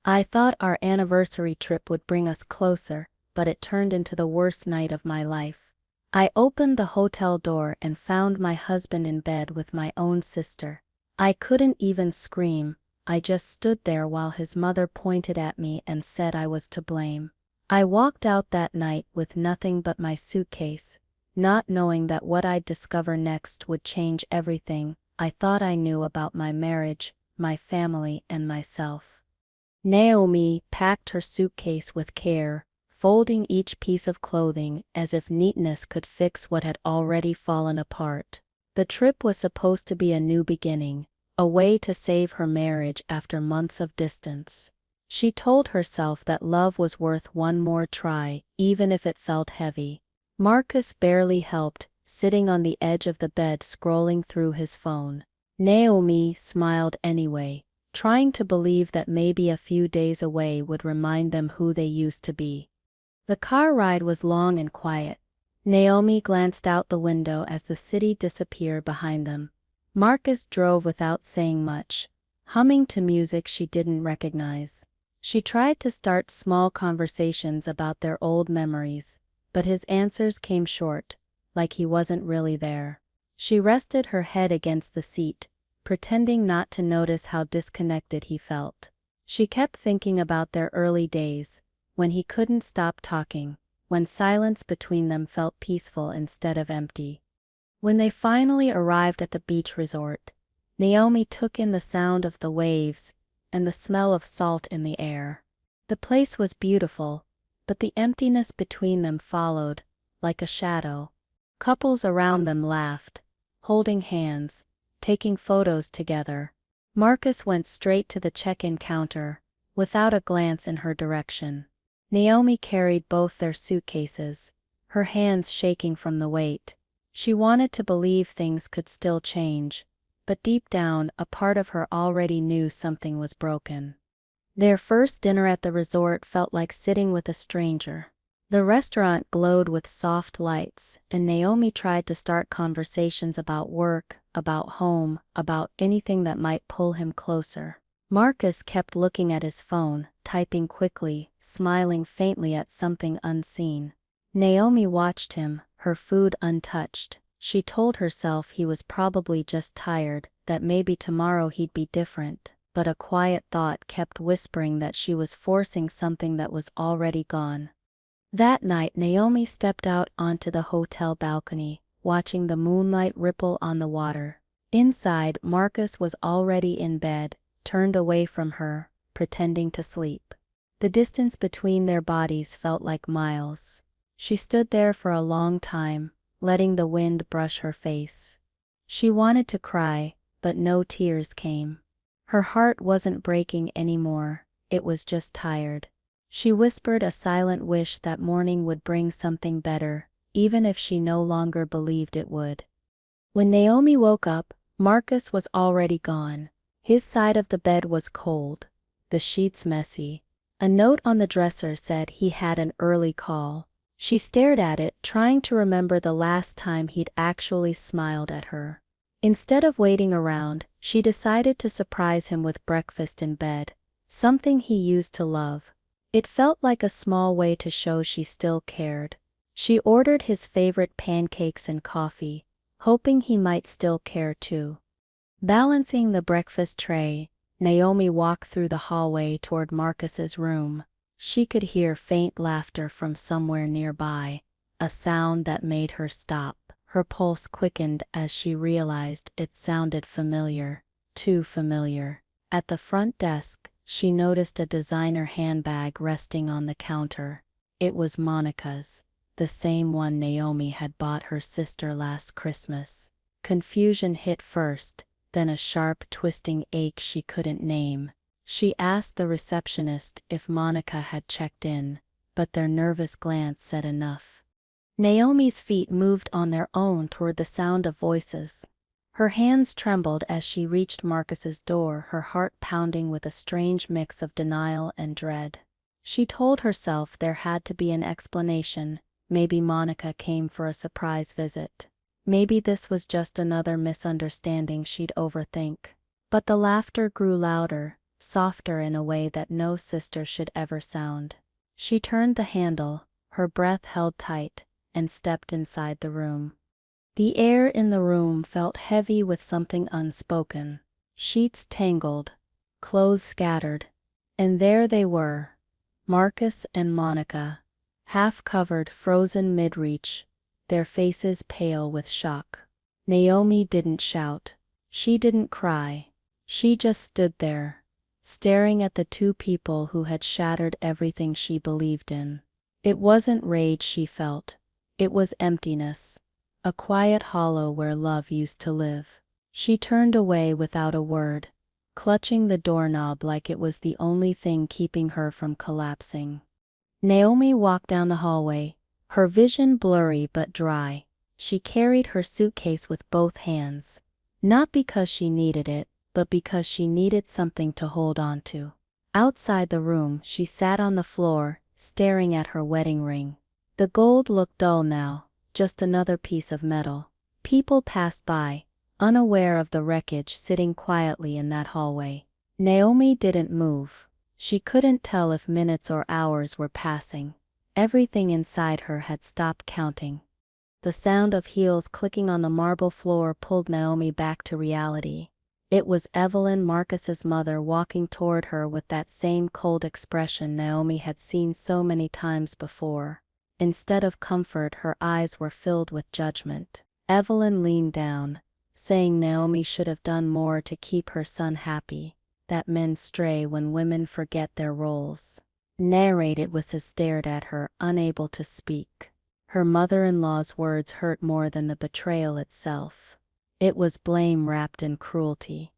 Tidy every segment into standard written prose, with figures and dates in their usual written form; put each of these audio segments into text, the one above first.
I thought our anniversary trip would bring us closer, but it turned into the worst night of my life. I opened the hotel door and found my husband in bed with my own sister. I couldn't even scream, I just stood there while his mother pointed at me and said I was to blame. I walked out that night with nothing but my suitcase, not knowing that what I'd discover next would change everything I thought I knew about my marriage, my family, and myself. Naomi packed her suitcase with care, folding each piece of clothing as if neatness could fix what had already fallen apart. The trip was supposed to be a new beginning, a way to save her marriage after months of distance. She told herself that love was worth one more try, even if it felt heavy. Marcus barely helped, sitting on the edge of the bed scrolling through his phone. Naomi smiled anyway, trying to believe that maybe a few days away would remind them who they used to be. The car ride was long and quiet. Naomi glanced out the window as the city disappeared behind them. Marcus drove without saying much, humming to music she didn't recognize. She tried to start small conversations about their old memories, but his answers came short, like he wasn't really there. She rested her head against the seat, pretending not to notice how disconnected he felt. She kept thinking about their early days, when he couldn't stop talking, when silence between them felt peaceful instead of empty. When they finally arrived at the beach resort, Naomi took in the sound of the waves and the smell of salt in the air. The place was beautiful, but the emptiness between them followed, like a shadow. Couples around them laughed, holding hands, taking photos together. Marcus went straight to the check-in counter, without a glance in her direction. Naomi carried both their suitcases, her hands shaking from the weight. She wanted to believe things could still change, but deep down a part of her already knew something was broken. Their first dinner at the resort felt like sitting with a stranger. The restaurant glowed with soft lights, and Naomi tried to start conversations about work, about home, about anything that might pull him closer. Marcus kept looking at his phone, typing quickly, smiling faintly at something unseen. Naomi watched him, her food untouched. She told herself he was probably just tired, that maybe tomorrow he'd be different, but a quiet thought kept whispering that she was forcing something that was already gone. That night Naomi stepped out onto the hotel balcony, watching the moonlight ripple on the water. Inside, Marcus was already in bed, turned away from her, pretending to sleep. The distance between their bodies felt like miles. She stood there for a long time, letting the wind brush her face. She wanted to cry, but no tears came. Her heart wasn't breaking anymore, it was just tired. She whispered a silent wish that morning would bring something better, even if she no longer believed it would. When Naomi woke up, Marcus was already gone. His side of the bed was cold, the sheets messy. A note on the dresser said he had an early call. She stared at it, trying to remember the last time he'd actually smiled at her. Instead of waiting around, she decided to surprise him with breakfast in bed, something he used to love. It felt like a small way to show she still cared. She ordered his favorite pancakes and coffee, hoping he might still care too. Balancing the breakfast tray, Naomi walked through the hallway toward Marcus's room. She could hear faint laughter from somewhere nearby, a sound that made her stop. Her pulse quickened as she realized it sounded familiar, too familiar. At the front desk, she noticed a designer handbag resting on the counter. It was Monica's, the same one Naomi had bought her sister last Christmas. Confusion hit first, then a sharp twisting ache she couldn't name. She asked the receptionist if Monica had checked in, but their nervous glance said enough. Naomi's feet moved on their own toward the sound of voices. Her hands trembled as she reached Marcus's door, her heart pounding with a strange mix of denial and dread. She told herself there had to be an explanation. Maybe Monica came for a surprise visit. Maybe this was just another misunderstanding she'd overthink. But the laughter grew louder, softer in a way that no sister should ever sound. She turned the handle, her breath held tight, and stepped inside the room. The air in the room felt heavy with something unspoken. Sheets tangled, clothes scattered, and there they were, Marcus and Monica, half-covered, frozen mid-reach, their faces pale with shock. Naomi didn't shout. She didn't cry. She just stood there, staring at the two people who had shattered everything she believed in. It wasn't rage she felt. It was emptiness, a quiet hollow where love used to live. She turned away without a word, clutching the doorknob like it was the only thing keeping her from collapsing. Naomi walked down the hallway, her vision blurry but dry. She carried her suitcase with both hands, not because she needed it, but because she needed something to hold on to. Outside the room, she sat on the floor, staring at her wedding ring. The gold looked dull now, just another piece of metal. People passed by, unaware of the wreckage sitting quietly in that hallway. Naomi didn't move. She couldn't tell if minutes or hours were passing. Everything inside her had stopped counting. The sound of heels clicking on the marble floor pulled Naomi back to reality. It was Evelyn, Marcus's mother, walking toward her with that same cold expression Naomi had seen so many times before. Instead of comfort, her eyes were filled with judgment. Evelyn leaned down, saying Naomi should have done more to keep her son happy, that men stray when women forget their roles. Narrated Wissa stared at her, unable to speak. Her mother-in-law's words hurt more than the betrayal itself. It was blame wrapped in cruelty.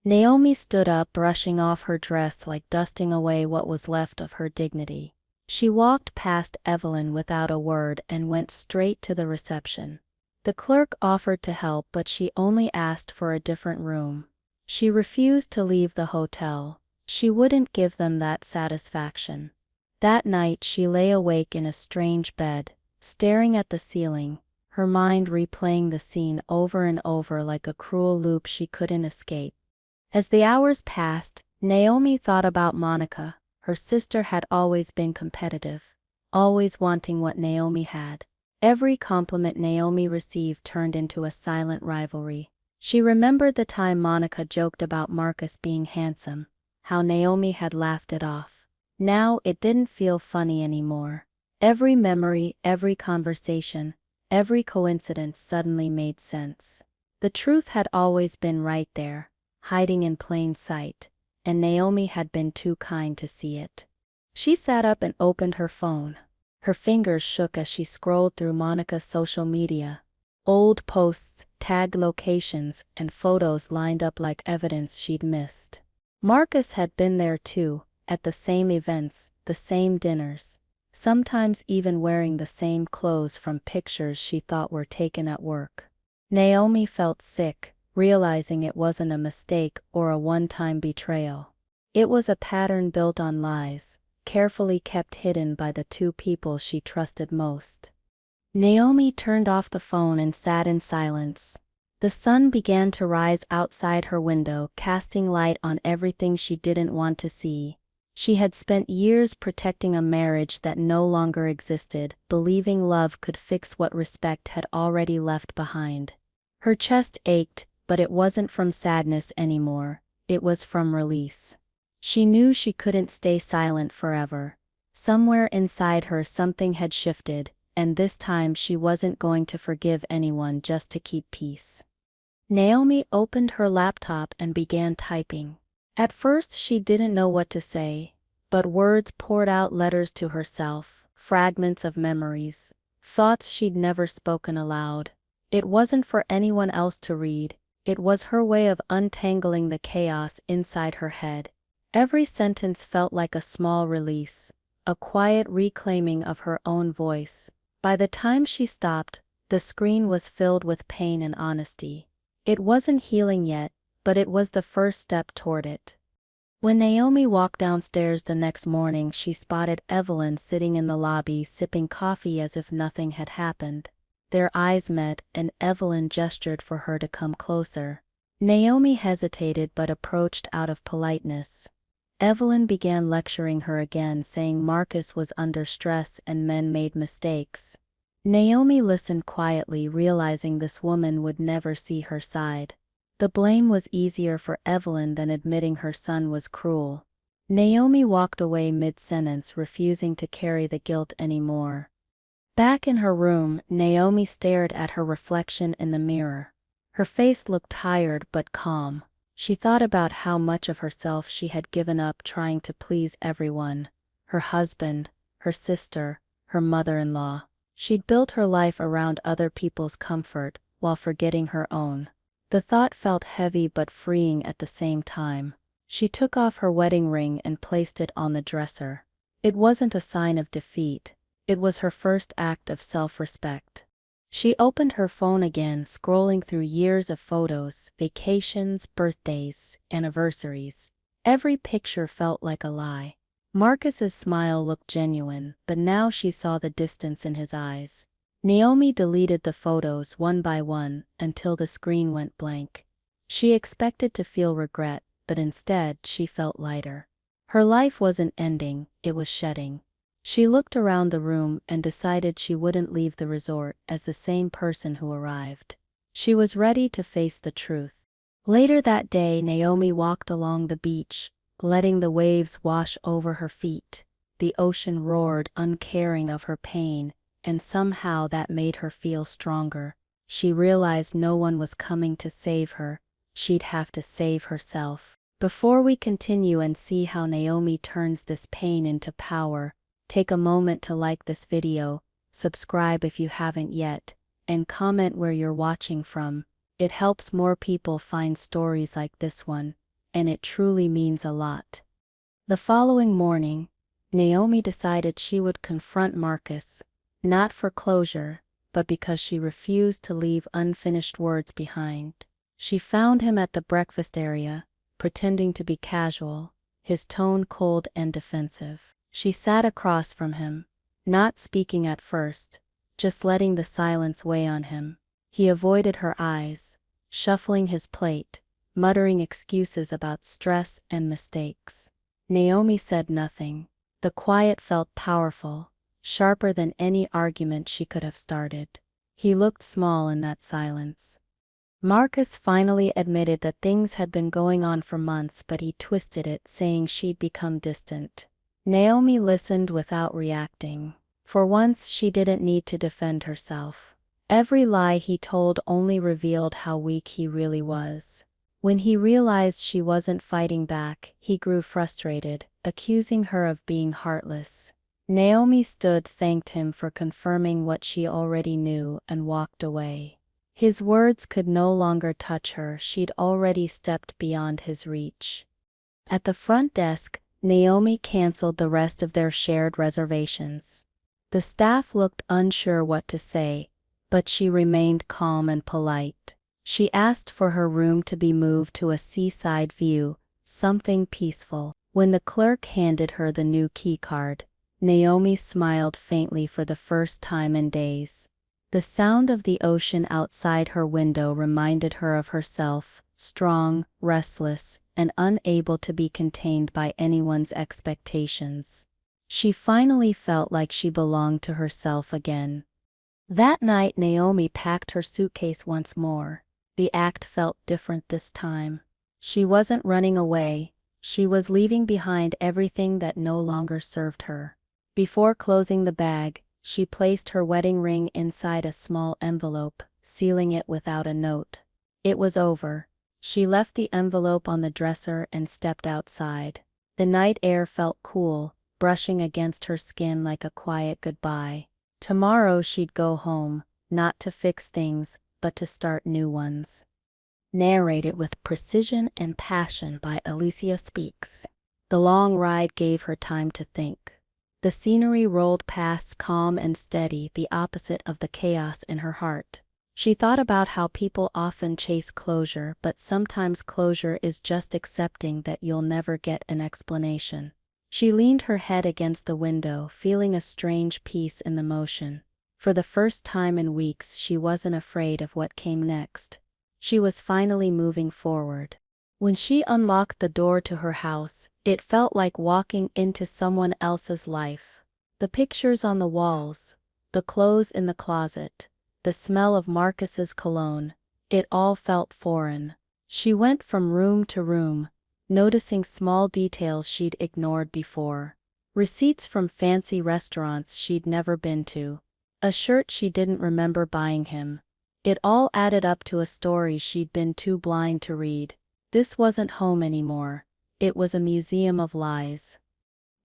Naomi stood up, brushing off her dress like dusting away what was left of her dignity. She walked past Evelyn without a word and went straight to the reception. The clerk offered to help, but she only asked for a different room. She refused to leave the hotel. She wouldn't give them that satisfaction. That night she lay awake in a strange bed, staring at the ceiling, her mind replaying the scene over and over like a cruel loop she couldn't escape. As the hours passed, Naomi thought about Monica. Her sister had always been competitive, always wanting what Naomi had. Every compliment Naomi received turned into a silent rivalry. She remembered the time Monica joked about Marcus being handsome, how Naomi had laughed it off. Now it didn't feel funny anymore. Every memory, every conversation, every coincidence suddenly made sense. The truth had always been right there, hiding in plain sight, and Naomi had been too kind to see it. She sat up and opened her phone. Her fingers shook as she scrolled through Monica's social media. Old posts, tagged locations, and photos lined up like evidence she'd missed. Marcus had been there too, at the same events, the same dinners, sometimes even wearing the same clothes from pictures she thought were taken at work. Naomi felt sick, realizing it wasn't a mistake or a one-time betrayal. It was a pattern built on lies, carefully kept hidden by the two people she trusted most. Naomi turned off the phone and sat in silence. The sun began to rise outside her window, casting light on everything she didn't want to see. She had spent years protecting a marriage that no longer existed, believing love could fix what respect had already left behind. Her chest ached, but it wasn't from sadness anymore, it was from release. She knew she couldn't stay silent forever. Somewhere inside her something had shifted, and this time she wasn't going to forgive anyone just to keep peace. Naomi opened her laptop and began typing. At first she didn't know what to say, but words poured out, letters to herself, fragments of memories, thoughts she'd never spoken aloud. It wasn't for anyone else to read, it was her way of untangling the chaos inside her head. Every sentence felt like a small release, a quiet reclaiming of her own voice. By the time she stopped, the screen was filled with pain and honesty. It wasn't healing yet, but it was the first step toward it. When Naomi walked downstairs the next morning, she spotted Evelyn sitting in the lobby sipping coffee as if nothing had happened. Their eyes met, and Evelyn gestured for her to come closer. Naomi hesitated but approached out of politeness. Evelyn began lecturing her again, saying Marcus was under stress and men made mistakes. Naomi listened quietly, realizing this woman would never see her side. The blame was easier for Evelyn than admitting her son was cruel. Naomi walked away mid-sentence, refusing to carry the guilt anymore. Back in her room, Naomi stared at her reflection in the mirror. Her face looked tired but calm. She thought about how much of herself she had given up trying to please everyone: her husband, her sister, her mother-in-law. She'd built her life around other people's comfort, while forgetting her own. The thought felt heavy but freeing at the same time. She took off her wedding ring and placed it on the dresser. It wasn't a sign of defeat. It was her first act of self-respect. She opened her phone again, scrolling through years of photos, vacations, birthdays, anniversaries. Every picture felt like a lie. Marcus's smile looked genuine, but now she saw the distance in his eyes. Naomi deleted the photos one by one until the screen went blank. She expected to feel regret, but instead she felt lighter. Her life wasn't ending, it was shedding. She looked around the room and decided she wouldn't leave the resort as the same person who arrived. She was ready to face the truth. Later that day, Naomi walked along the beach, letting the waves wash over her feet. The ocean roared, uncaring of her pain, and somehow that made her feel stronger. She realized no one was coming to save her. She'd have to save herself. Before we continue and see how Naomi turns this pain into power, take a moment to like this video, subscribe if you haven't yet, and comment where you're watching from. It helps more people find stories like this one, and it truly means a lot. The following morning, Naomi decided she would confront Marcus, not for closure, but because she refused to leave unfinished words behind. She found him at the breakfast area, pretending to be casual, his tone cold and defensive. She sat across from him, not speaking at first, just letting the silence weigh on him. He avoided her eyes, shuffling his plate, muttering excuses about stress and mistakes. Naomi said nothing. The quiet felt powerful, sharper than any argument she could have started. He looked small in that silence. Marcus finally admitted that things had been going on for months, but he twisted it, saying she'd become distant. Naomi listened without reacting. For once, she didn't need to defend herself. Every lie he told only revealed how weak he really was. When he realized she wasn't fighting back, he grew frustrated, accusing her of being heartless. Naomi stood, thanked him for confirming what she already knew, and walked away. His words could no longer touch her. She'd already stepped beyond his reach. At the front desk, Naomi canceled the rest of their shared reservations. The staff looked unsure what to say, but she remained calm and polite. She asked for her room to be moved to a seaside view, something peaceful. When the clerk handed her the new keycard, Naomi smiled faintly for the first time in days. The sound of the ocean outside her window reminded her of herself, strong, restless, and unable to be contained by anyone's expectations. She finally felt like she belonged to herself again. That night, Naomi packed her suitcase once more. The act felt different this time. She wasn't running away. She was leaving behind everything that no longer served her. Before closing the bag, she placed her wedding ring inside a small envelope, sealing it without a note. It was over. She left the envelope on the dresser and stepped outside. The night air felt cool, brushing against her skin like a quiet goodbye. Tomorrow she'd go home, not to fix things, but to start new ones. Narrated with precision and passion by Alicia Speaks. The long ride gave her time to think. The scenery rolled past, calm and steady, the opposite of the chaos in her heart. She thought about how people often chase closure, but sometimes closure is just accepting that you'll never get an explanation. She leaned her head against the window, feeling a strange peace in the motion. For the first time in weeks, she wasn't afraid of what came next. She was finally moving forward. When she unlocked the door to her house, it felt like walking into someone else's life. The pictures on the walls, the clothes in the closet, the smell of Marcus's cologne, it all felt foreign. She went from room to room, noticing small details she'd ignored before. Receipts from fancy restaurants she'd never been to. A shirt she didn't remember buying him. It all added up to a story she'd been too blind to read. This wasn't home anymore. It was a museum of lies.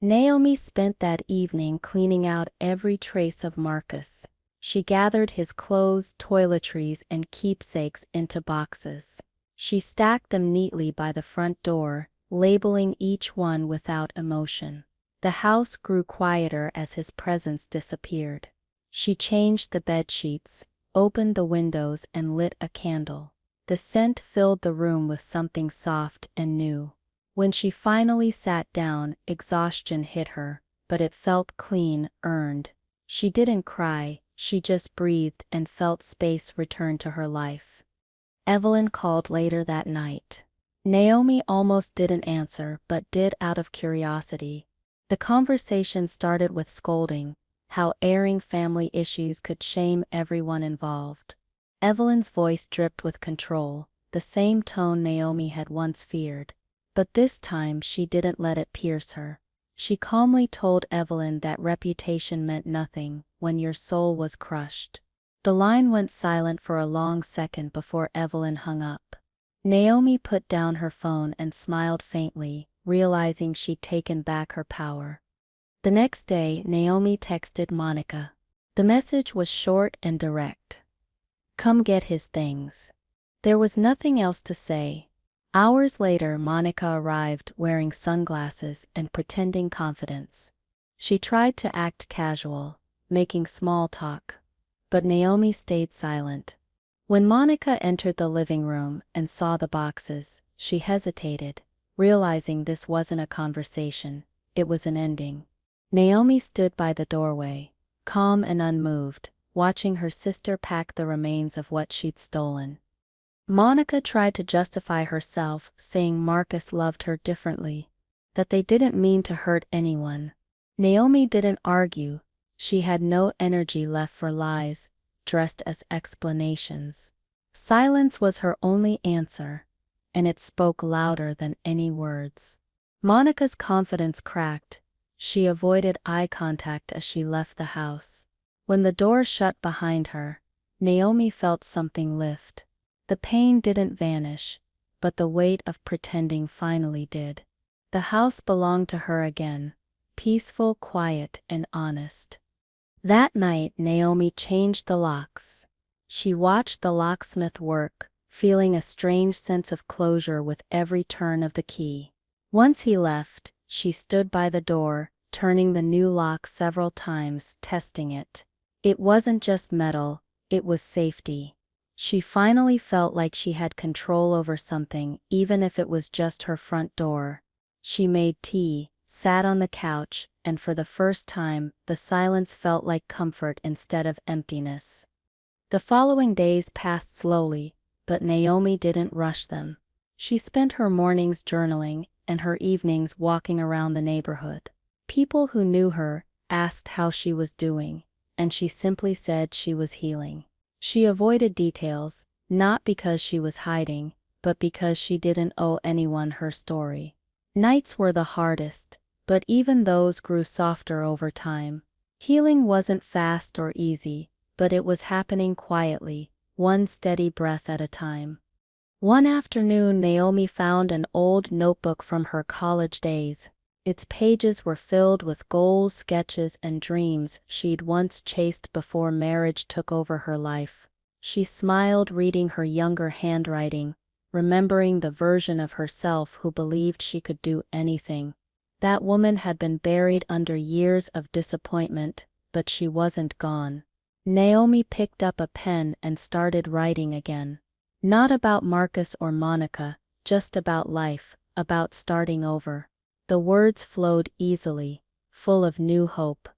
Naomi spent that evening cleaning out every trace of Marcus. She gathered his clothes, toiletries, and keepsakes into boxes. She stacked them neatly by the front door, labeling each one without emotion. The house grew quieter as his presence disappeared. She changed the bedsheets, opened the windows, and lit a candle. The scent filled the room with something soft and new. When she finally sat down, exhaustion hit her, but it felt clean, earned. She didn't cry, she just breathed and felt space return to her life. Evelyn called later that night. Naomi almost didn't answer, but did out of curiosity. The conversation started with scolding, how airing family issues could shame everyone involved. Evelyn's voice dripped with control, the same tone Naomi had once feared. But this time she didn't let it pierce her. She calmly told Evelyn that reputation meant nothing when your soul was crushed. The line went silent for a long second before Evelyn hung up. Naomi put down her phone and smiled faintly, realizing she'd taken back her power. The next day, Naomi texted Monica. The message was short and direct. "Come get his things." There was nothing else to say. Hours later, Monica arrived wearing sunglasses and pretending confidence. She tried to act casual, making small talk. But Naomi stayed silent. When Monica entered the living room and saw the boxes, she hesitated, realizing this wasn't a conversation, it was an ending. Naomi stood by the doorway, calm and unmoved, watching her sister pack the remains of what she'd stolen. Monica tried to justify herself, saying Marcus loved her differently, that they didn't mean to hurt anyone. Naomi didn't argue. She had no energy left for lies, dressed as explanations. Silence was her only answer, and it spoke louder than any words. Monica's confidence cracked. She avoided eye contact as she left the house. When the door shut behind her, Naomi felt something lift. The pain didn't vanish, but the weight of pretending finally did. The house belonged to her again, peaceful, quiet, and honest. That night, Naomi changed the locks. She watched the locksmith work, feeling a strange sense of closure with every turn of the key. Once he left, she stood by the door, turning the new lock several times, testing it. It wasn't just metal, it was safety. She finally felt like she had control over something, even if it was just her front door. She made tea, sat on the couch, and for the first time, the silence felt like comfort instead of emptiness. The following days passed slowly, but Naomi didn't rush them. She spent her mornings journaling and her evenings walking around the neighborhood. People who knew her asked how she was doing, and she simply said she was healing. She avoided details, not because she was hiding, but because she didn't owe anyone her story. Nights were the hardest, but even those grew softer over time. Healing wasn't fast or easy, but it was happening quietly, one steady breath at a time. One afternoon, Naomi found an old notebook from her college days. Its pages were filled with goals, sketches, and dreams she'd once chased before marriage took over her life. She smiled reading her younger handwriting, remembering the version of herself who believed she could do anything. That woman had been buried under years of disappointment, but she wasn't gone. Naomi picked up a pen and started writing again. Not about Marcus or Monica, just about life, about starting over. The words flowed easily, full of new hope.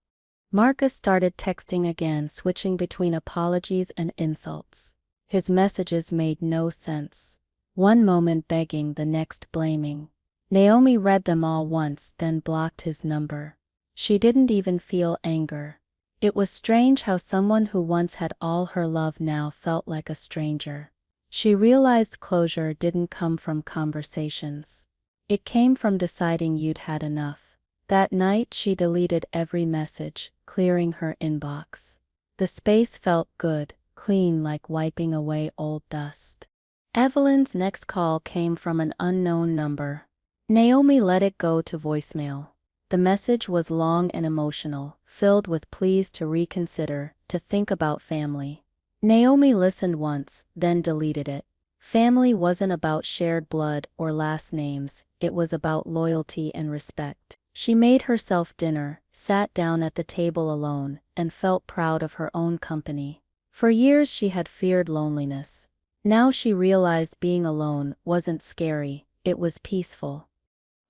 Marcus started texting again, switching between apologies and insults. His messages made no sense. one moment begging, the next blaming. Naomi read them all once, then blocked his number. She didn't even feel anger. It was strange how someone who once had all her love now felt like a stranger. She realized closure didn't come from conversations. It came from deciding you'd had enough. That night she deleted every message, clearing her inbox. The space felt good, clean, like wiping away old dust. Evelyn's next call came from an unknown number. Naomi let it go to voicemail. The message was long and emotional, filled with pleas to reconsider, to think about family. Naomi listened once, then deleted it. Family wasn't about shared blood or last names, it was about loyalty and respect. She made herself dinner, sat down at the table alone, and felt proud of her own company. For years she had feared loneliness. Now she realized being alone wasn't scary, it was peaceful.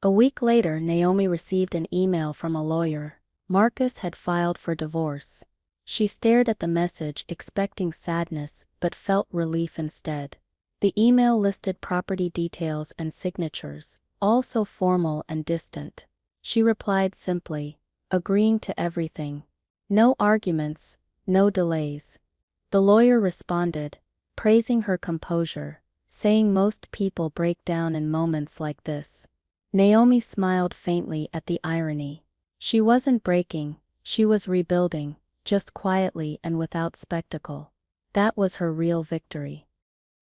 A week later, Naomi received an email from a lawyer. Marcus had filed for divorce. She stared at the message, expecting sadness, but felt relief instead. The email listed property details and signatures, all so formal and distant. She replied simply, agreeing to everything. No arguments, no delays. The lawyer responded, praising her composure, saying most people break down in moments like this. Naomi smiled faintly at the irony. She wasn't breaking, she was rebuilding, just quietly and without spectacle. That was her real victory.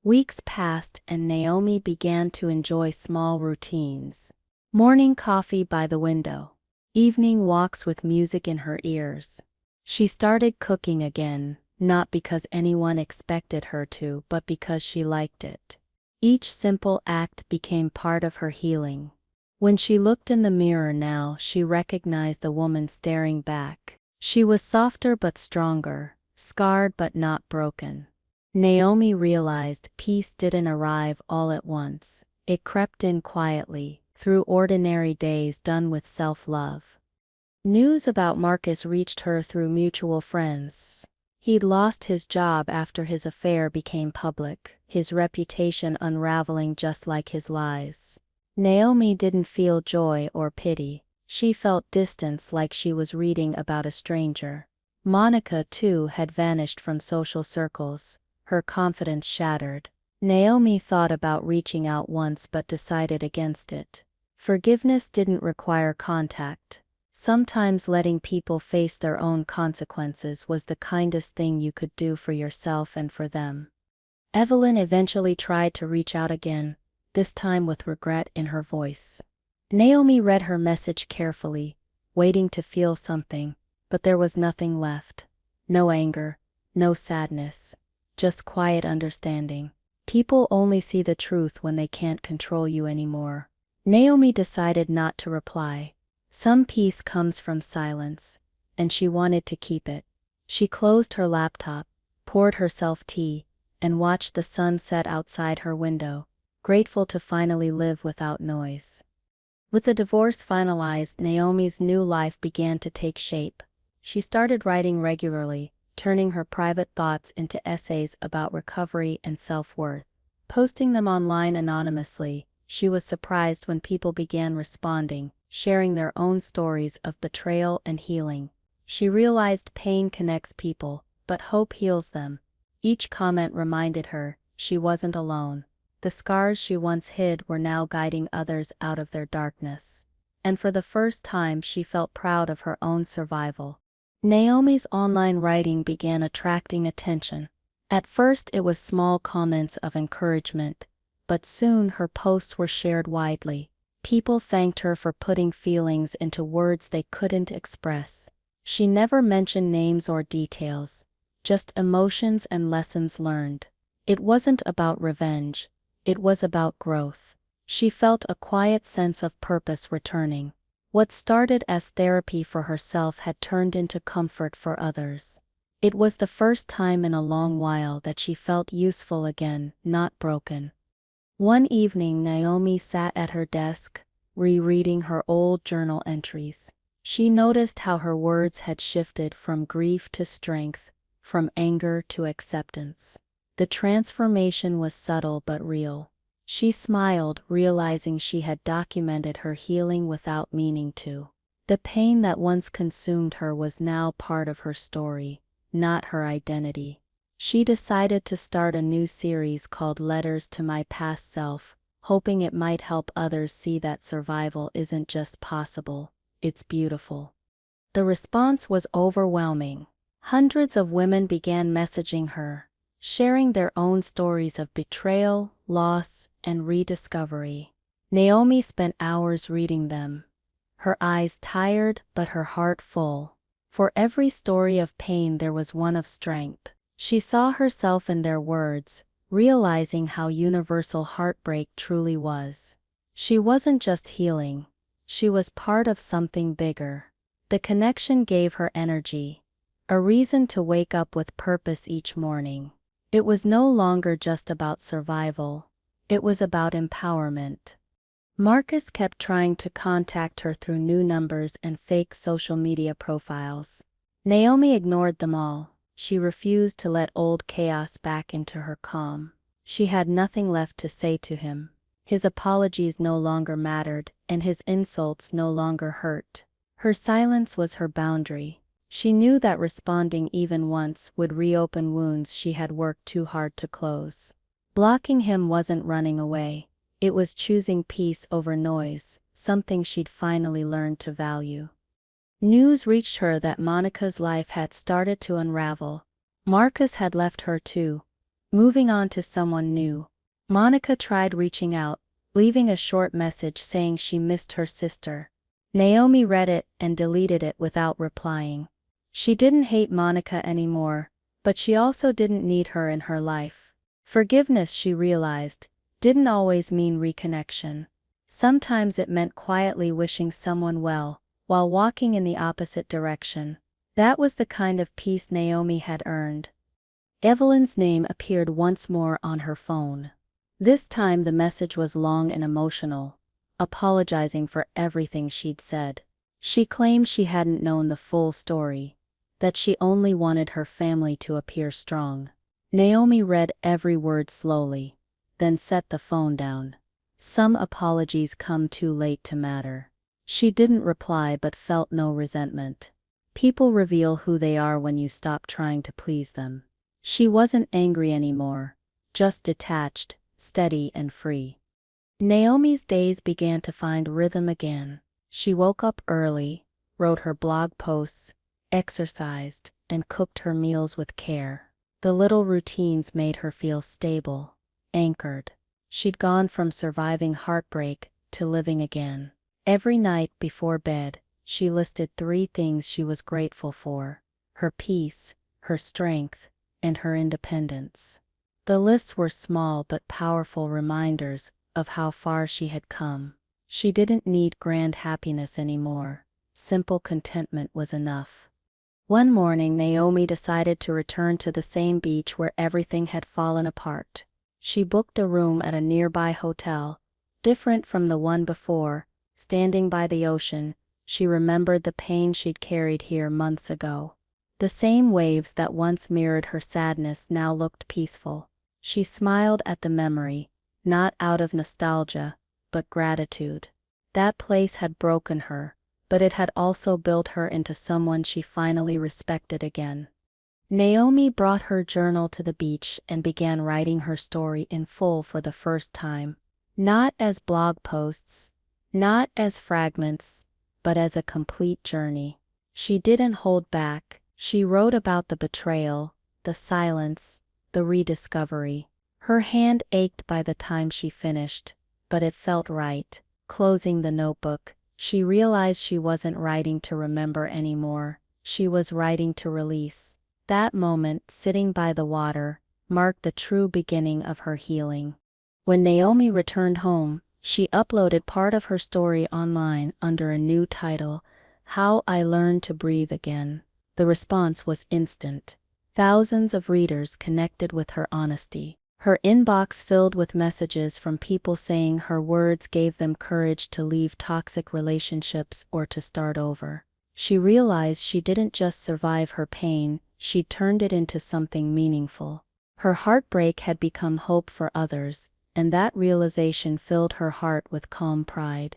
Weeks passed and Naomi began to enjoy small routines. Morning coffee by the window. Evening walks with music in her ears. She started cooking again, not because anyone expected her to, but because she liked it. Each simple act became part of her healing. When she looked in the mirror now, she recognized the woman staring back. She was softer but stronger, scarred but not broken. Naomi realized peace didn't arrive all at once. It crept in quietly, through ordinary days done with self-love. News about Marcus reached her through mutual friends. He'd lost his job after his affair became public, his reputation unraveling just like his lies. Naomi didn't feel joy or pity. She felt distance, like she was reading about a stranger. Monica, too, had vanished from social circles, her confidence shattered. Naomi thought about reaching out once but decided against it. Forgiveness didn't require contact. Sometimes letting people face their own consequences was the kindest thing you could do for yourself and for them. Evelyn eventually tried to reach out again, this time with regret in her voice. Naomi read her message carefully, waiting to feel something, but there was nothing left. No anger, no sadness, just quiet understanding. People only see the truth when they can't control you anymore. Naomi decided not to reply. Some peace comes from silence, and she wanted to keep it. She closed her laptop, poured herself tea, and watched the sun set outside her window, grateful to finally live without noise. With the divorce finalized, Naomi's new life began to take shape. She started writing regularly, turning her private thoughts into essays about recovery and self-worth. Posting them online anonymously, she was surprised when people began responding, sharing their own stories of betrayal and healing. She realized pain connects people, but hope heals them. Each comment reminded her she wasn't alone. The scars she once hid were now guiding others out of their darkness. And for the first time she felt proud of her own survival. Naomi's online writing began attracting attention. At first it was small comments of encouragement, but soon her posts were shared widely. People thanked her for putting feelings into words they couldn't express. She never mentioned names or details, just emotions and lessons learned. It wasn't about revenge. It was about growth. She felt a quiet sense of purpose returning. What started as therapy for herself had turned into comfort for others. It was the first time in a long while that she felt useful again, not broken. One evening, Naomi sat at her desk, rereading her old journal entries. She noticed how her words had shifted from grief to strength, from anger to acceptance. The transformation was subtle but real. She smiled, realizing she had documented her healing without meaning to. The pain that once consumed her was now part of her story, not her identity. She decided to start a new series called Letters to My Past Self, hoping it might help others see that survival isn't just possible, it's beautiful. The response was overwhelming. Hundreds of women began messaging her, sharing their own stories of betrayal, loss, and rediscovery. Naomi spent hours reading them, her eyes tired but her heart full. For every story of pain there was one of strength. She saw herself in their words, realizing how universal heartbreak truly was. She wasn't just healing, she was part of something bigger. The connection gave her energy, a reason to wake up with purpose each morning. It was no longer just about survival, it was about empowerment. Marcus kept trying to contact her through new numbers and fake social media profiles. Naomi ignored them all. She refused to let old chaos back into her calm. She had nothing left to say to him. His apologies no longer mattered, and his insults no longer hurt. Her silence was her boundary. She knew that responding even once would reopen wounds she had worked too hard to close. Blocking him wasn't running away. It was choosing peace over noise, something she'd finally learned to value. News reached her that Monica's life had started to unravel. Marcus had left her too, moving on to someone new. Monica tried reaching out, leaving a short message saying she missed her sister. Naomi read it and deleted it without replying. She didn't hate Monica anymore, but she also didn't need her in her life. Forgiveness, she realized, didn't always mean reconnection. Sometimes it meant quietly wishing someone well, while walking in the opposite direction. That was the kind of peace Naomi had earned. Evelyn's name appeared once more on her phone. This time the message was long and emotional, apologizing for everything she'd said. She claimed she hadn't known the full story, that she only wanted her family to appear strong. Naomi read every word slowly, then set the phone down. Some apologies come too late to matter. She didn't reply but felt no resentment. People reveal who they are when you stop trying to please them. She wasn't angry anymore, just detached, steady and free. Naomi's days began to find rhythm again. She woke up early, wrote her blog posts, exercised, and cooked her meals with care. The little routines made her feel stable, anchored. She'd gone from surviving heartbreak to living again. Every night before bed, she listed 3 things she was grateful for: her peace, her strength, and her independence. The lists were small but powerful reminders of how far she had come. She didn't need grand happiness anymore. Simple contentment was enough. One morning, Naomi decided to return to the same beach where everything had fallen apart. She booked a room at a nearby hotel, different from the one before. Standing by the ocean, she remembered the pain she'd carried here months ago. The same waves that once mirrored her sadness now looked peaceful. She smiled at the memory, not out of nostalgia, but gratitude. That place had broken her, but it had also built her into someone she finally respected again. Naomi brought her journal to the beach and began writing her story in full for the first time. Not as blog posts, not as fragments, but as a complete journey. She didn't hold back. She wrote about the betrayal, the silence, the rediscovery. Her hand ached by the time she finished, but it felt right. Closing the notebook, she realized she wasn't writing to remember anymore. She was writing to release. That moment, sitting by the water, marked the true beginning of her healing. When Naomi returned home, she uploaded part of her story online under a new title, How I Learned to Breathe Again. The response was instant. Thousands of readers connected with her honesty. Her inbox filled with messages from people saying her words gave them courage to leave toxic relationships or to start over. She realized she didn't just survive her pain, she turned it into something meaningful. Her heartbreak had become hope for others, and that realization filled her heart with calm pride.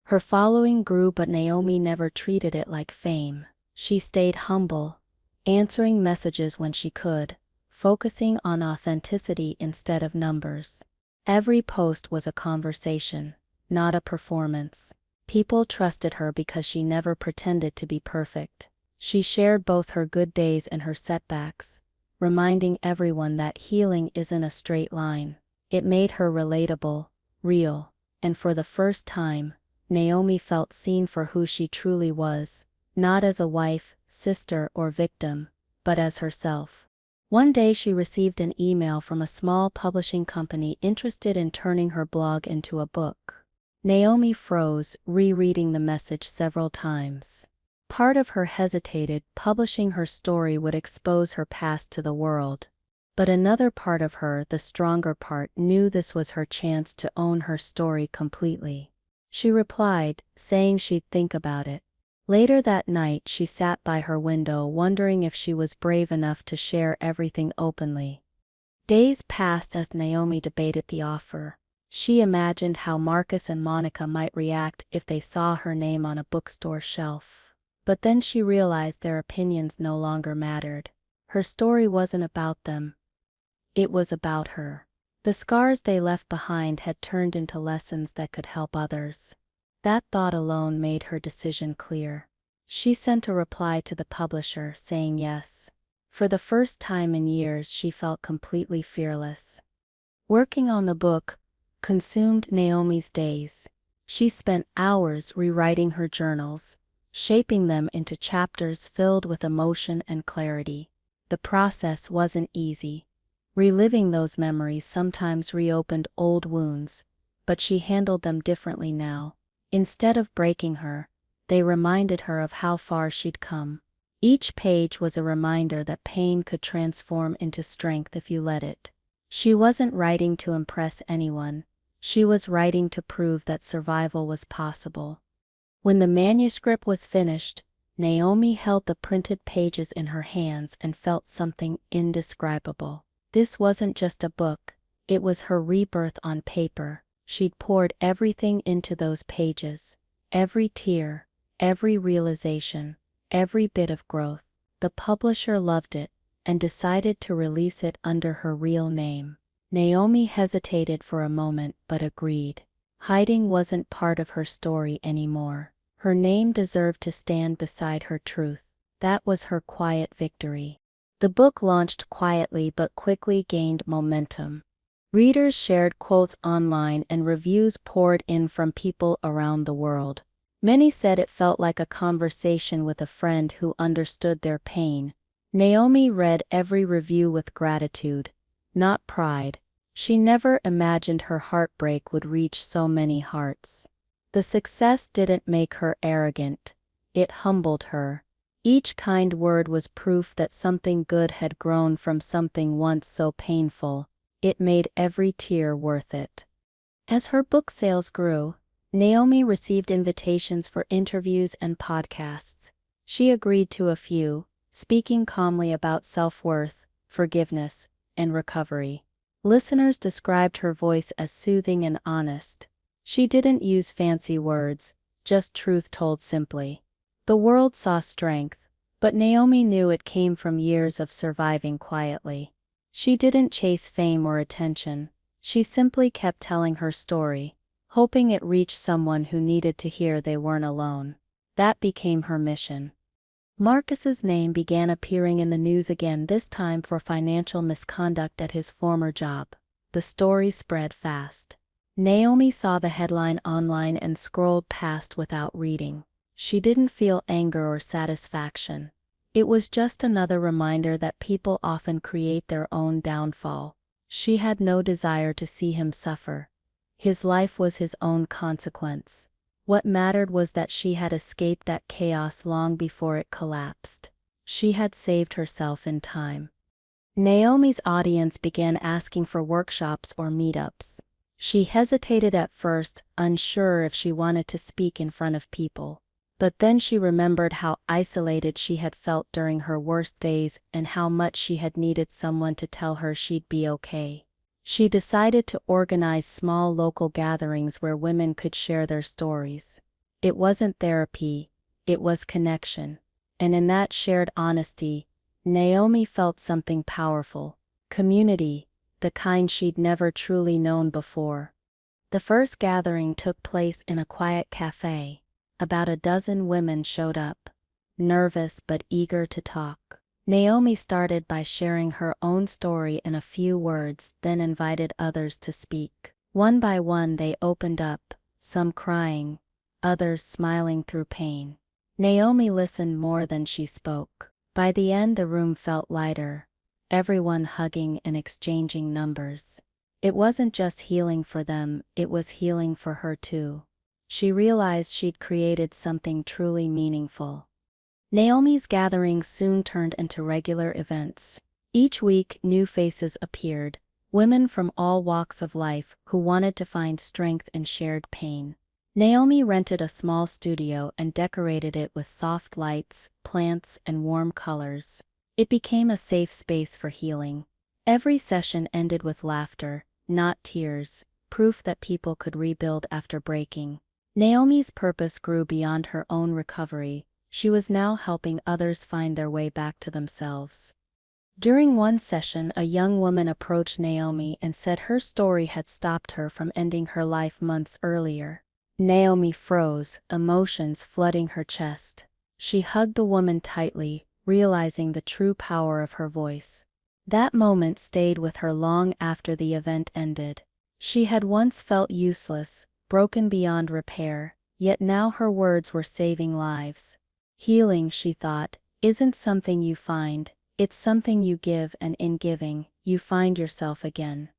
Her following grew, but Naomi never treated it like fame. She stayed humble, answering messages when she could, focusing on authenticity instead of numbers. Every post was a conversation, not a performance. People trusted her because she never pretended to be perfect. She shared both her good days and her setbacks, reminding everyone that healing isn't a straight line. It made her relatable, real, and for the first time, Naomi felt seen for who she truly was, not as a wife, sister, or victim, but as herself. One day she received an email from a small publishing company interested in turning her blog into a book. Naomi froze, rereading the message several times. Part of her hesitated. Publishing her story would expose her past to the world. But another part of her, the stronger part, knew this was her chance to own her story completely. She replied, saying she'd think about it. Later that night she sat by her window wondering if she was brave enough to share everything openly. Days passed as Naomi debated the offer. She imagined how Marcus and Monica might react if they saw her name on a bookstore shelf. But then she realized their opinions no longer mattered. Her story wasn't about them. It was about her. The scars they left behind had turned into lessons that could help others. That thought alone made her decision clear. She sent a reply to the publisher saying yes. For the first time in years she felt completely fearless. Working on the book consumed Naomi's days. She spent hours rewriting her journals, shaping them into chapters filled with emotion and clarity. The process wasn't easy. Reliving those memories sometimes reopened old wounds, but she handled them differently now. Instead of breaking her, they reminded her of how far she'd come. Each page was a reminder that pain could transform into strength if you let it. She wasn't writing to impress anyone. She was writing to prove that survival was possible. When the manuscript was finished, Naomi held the printed pages in her hands and felt something indescribable. This wasn't just a book, it was her rebirth on paper. She'd poured everything into those pages, every tear, every realization, every bit of growth. The publisher loved it and decided to release it under her real name. Naomi hesitated for a moment but agreed. Hiding wasn't part of her story anymore. Her name deserved to stand beside her truth. That was her quiet victory. The book launched quietly but quickly gained momentum. Readers shared quotes online and reviews poured in from people around the world. Many said it felt like a conversation with a friend who understood their pain. Naomi read every review with gratitude, not pride. She never imagined her heartbreak would reach so many hearts. The success didn't make her arrogant. It humbled her. Each kind word was proof that something good had grown from something once so painful. It made every tear worth it. As her book sales grew, Naomi received invitations for interviews and podcasts. She agreed to a few, speaking calmly about self-worth, forgiveness, and recovery. Listeners described her voice as soothing and honest. She didn't use fancy words, just truth told simply. The world saw strength, but Naomi knew it came from years of surviving quietly. She didn't chase fame or attention. She simply kept telling her story, hoping it reached someone who needed to hear they weren't alone. That became her mission. Marcus's name began appearing in the news again, this time for financial misconduct at his former job. The story spread fast. Naomi saw the headline online and scrolled past without reading. She didn't feel anger or satisfaction. It was just another reminder that people often create their own downfall. She had no desire to see him suffer. His life was his own consequence. What mattered was that she had escaped that chaos long before it collapsed. She had saved herself in time. Naomi's audience began asking for workshops or meetups. She hesitated at first, unsure if she wanted to speak in front of people. But then she remembered how isolated she had felt during her worst days and how much she had needed someone to tell her she'd be okay. She decided to organize small local gatherings where women could share their stories. It wasn't therapy, it was connection. And in that shared honesty, Naomi felt something powerful: community, the kind she'd never truly known before. The first gathering took place in a quiet cafe. About a dozen women showed up, nervous but eager to talk. Naomi started by sharing her own story in a few words, then invited others to speak. One by one they opened up, some crying, others smiling through pain. Naomi listened more than she spoke. By the end the room felt lighter, everyone hugging and exchanging numbers. It wasn't just healing for them, it was healing for her too. She realized she'd created something truly meaningful. Naomi's gatherings soon turned into regular events. Each week, new faces appeared, women from all walks of life who wanted to find strength in shared pain. Naomi rented a small studio and decorated it with soft lights, plants, and warm colors. It became a safe space for healing. Every session ended with laughter, not tears, proof that people could rebuild after breaking. Naomi's purpose grew beyond her own recovery. She was now helping others find their way back to themselves. During one session, a young woman approached Naomi and said her story had stopped her from ending her life months earlier. Naomi froze, emotions flooding her chest. She hugged the woman tightly, realizing the true power of her voice. That moment stayed with her long after the event ended. She had once felt useless, broken beyond repair, yet now her words were saving lives. Healing, she thought, isn't something you find, it's something you give, and in giving, you find yourself again.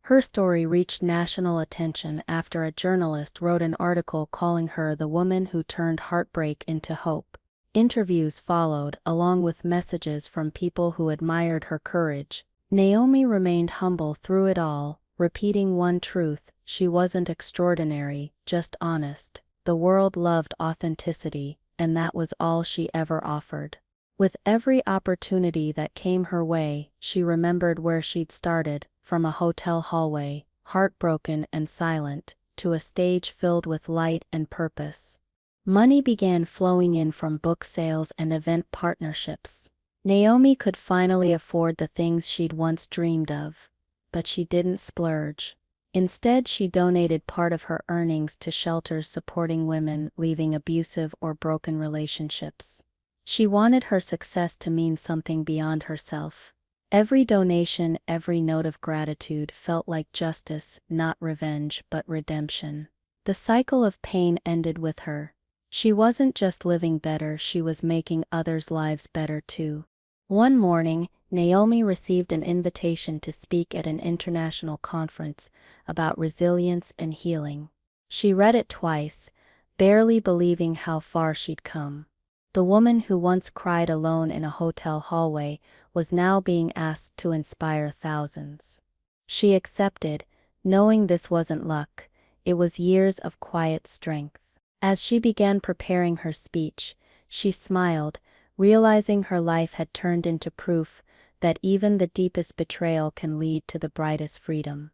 Her story reached national attention after a journalist wrote an article calling her the woman who turned heartbreak into hope. Interviews followed, along with messages from people who admired her courage. Naomi remained humble through it all, repeating one truth: she wasn't extraordinary, just honest. The world loved authenticity, and that was all she ever offered. With every opportunity that came her way, she remembered where she'd started, from a hotel hallway, heartbroken and silent, to a stage filled with light and purpose. Money began flowing in from book sales and event partnerships. Naomi could finally afford the things she'd once dreamed of. But she didn't splurge. Instead, she donated part of her earnings to shelters supporting women leaving abusive or broken relationships. She wanted her success to mean something beyond herself. Every donation, every note of gratitude felt like justice, not revenge, but redemption. The cycle of pain ended with her. She wasn't just living better, she was making others' lives better too. One morning, Naomi received an invitation to speak at an international conference about resilience and healing. She read it twice, barely believing how far she'd come. The woman who once cried alone in a hotel hallway was now being asked to inspire thousands. She accepted, knowing this wasn't luck, it was years of quiet strength. As she began preparing her speech, she smiled, realizing her life had turned into proof that even the deepest betrayal can lead to the brightest freedom.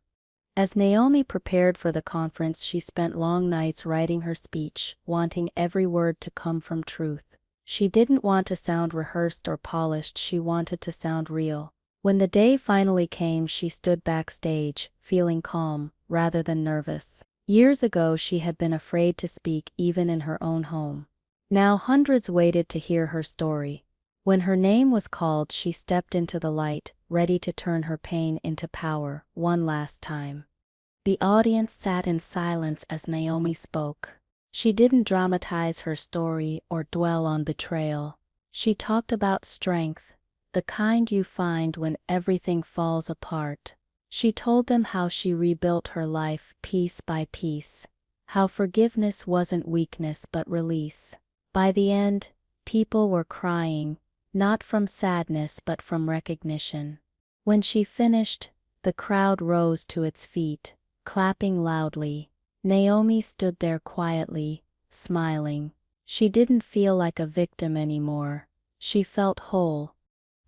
As Naomi prepared for the conference, she spent long nights writing her speech, wanting every word to come from truth. She didn't want to sound rehearsed or polished, she wanted to sound real. When the day finally came, she stood backstage, feeling calm, rather than nervous. Years ago she had been afraid to speak even in her own home. Now hundreds waited to hear her story. When her name was called, she stepped into the light, ready to turn her pain into power, one last time. The audience sat in silence as Naomi spoke. She didn't dramatize her story or dwell on betrayal. She talked about strength, the kind you find when everything falls apart. She told them how she rebuilt her life piece by piece, how forgiveness wasn't weakness but release. By the end, people were crying, not from sadness but from recognition. When she finished, the crowd rose to its feet, clapping loudly. Naomi stood there quietly, smiling. She didn't feel like a victim anymore. She felt whole.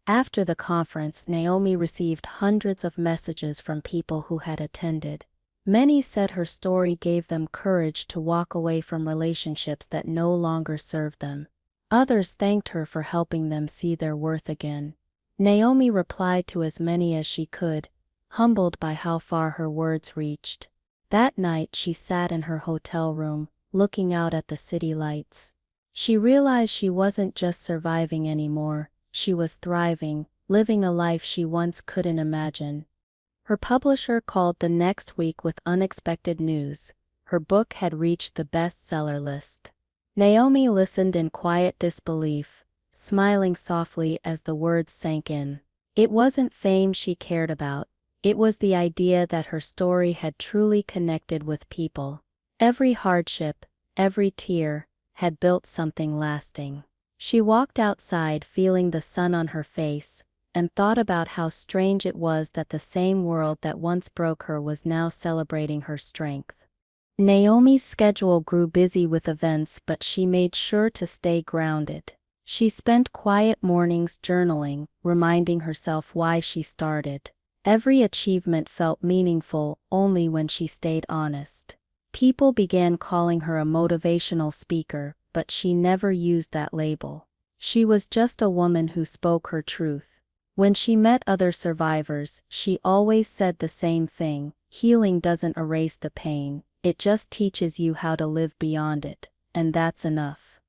After the conference, Naomi received hundreds of messages from people who had attended. Many said her story gave them courage to walk away from relationships that no longer served them. Others thanked her for helping them see their worth again. Naomi replied to as many as she could, humbled by how far her words reached. That night she sat in her hotel room, looking out at the city lights. She realized she wasn't just surviving anymore, she was thriving, living a life she once couldn't imagine. Her publisher called the next week with unexpected news. Her book had reached the bestseller list. Naomi listened in quiet disbelief, smiling softly as the words sank in. It wasn't fame she cared about. It was the idea that her story had truly connected with people. Every hardship, every tear, had built something lasting. She walked outside feeling the sun on her face, and thought about how strange it was that the same world that once broke her was now celebrating her strength. Naomi's schedule grew busy with events, but she made sure to stay grounded. She spent quiet mornings journaling, reminding herself why she started. Every achievement felt meaningful only when she stayed honest. People began calling her a motivational speaker, but she never used that label. She was just a woman who spoke her truth. When she met other survivors, she always said the same thing: healing doesn't erase the pain, it just teaches you how to live beyond it, and that's enough.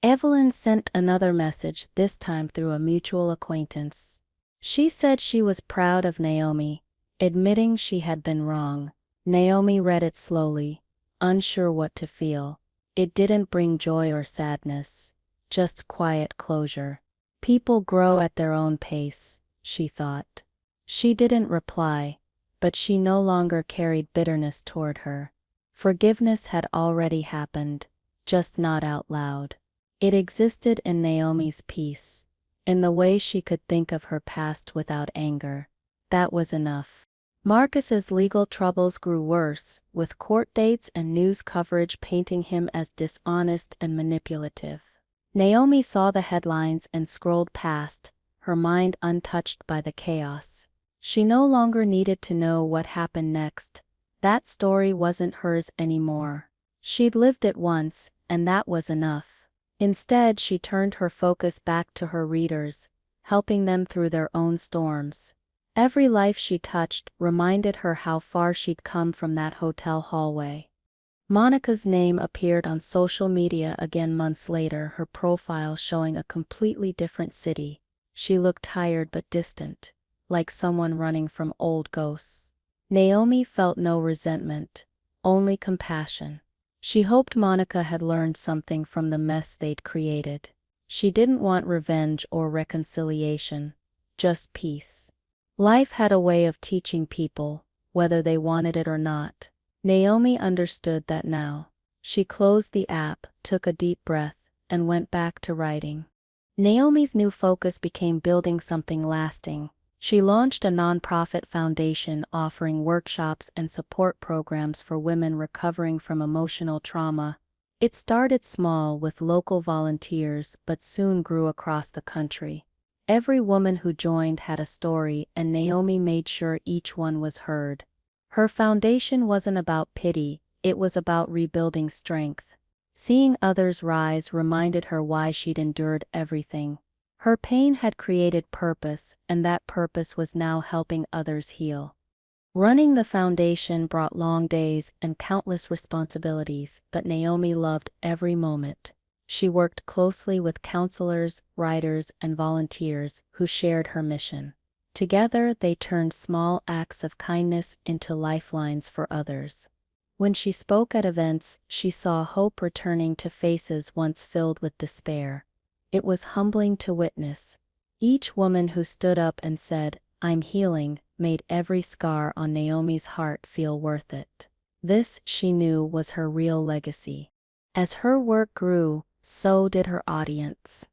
Evelyn sent another message, this time through a mutual acquaintance. She said she was proud of Naomi, admitting she had been wrong. Naomi read it slowly, unsure what to feel. It didn't bring joy or sadness, just quiet closure. People grow at their own pace, she thought. She didn't reply, but she no longer carried bitterness toward her. Forgiveness had already happened, just not out loud. It existed in Naomi's peace, in the way she could think of her past without anger. That was enough. Marcus's legal troubles grew worse, with court dates and news coverage painting him as dishonest and manipulative. Naomi saw the headlines and scrolled past, her mind untouched by the chaos. She no longer needed to know what happened next. That story wasn't hers anymore. She'd lived it once, and that was enough. Instead, she turned her focus back to her readers, helping them through their own storms. Every life she touched reminded her how far she'd come from that hotel hallway. Monica's name appeared on social media again months later, her profile showing a completely different city. She looked tired but distant, like someone running from old ghosts. Naomi felt no resentment, only compassion. She hoped Monica had learned something from the mess they'd created. She didn't want revenge or reconciliation, just peace. Life had a way of teaching people, whether they wanted it or not. Naomi understood that now. She closed the app, took a deep breath, and went back to writing. Naomi's new focus became building something lasting. She launched a nonprofit foundation offering workshops and support programs for women recovering from emotional trauma. It started small with local volunteers but soon grew across the country. Every woman who joined had a story, and Naomi made sure each one was heard. Her foundation wasn't about pity, it was about rebuilding strength. Seeing others rise reminded her why she'd endured everything. Her pain had created purpose, and that purpose was now helping others heal. Running the foundation brought long days and countless responsibilities, but Naomi loved every moment. She worked closely with counselors, writers, and volunteers who shared her mission. Together, they turned small acts of kindness into lifelines for others. When she spoke at events, she saw hope returning to faces once filled with despair. It was humbling to witness. Each woman who stood up and said, "I'm healing," made every scar on Naomi's heart feel worth it. This, she knew, was her real legacy. As her work grew, so did her audience.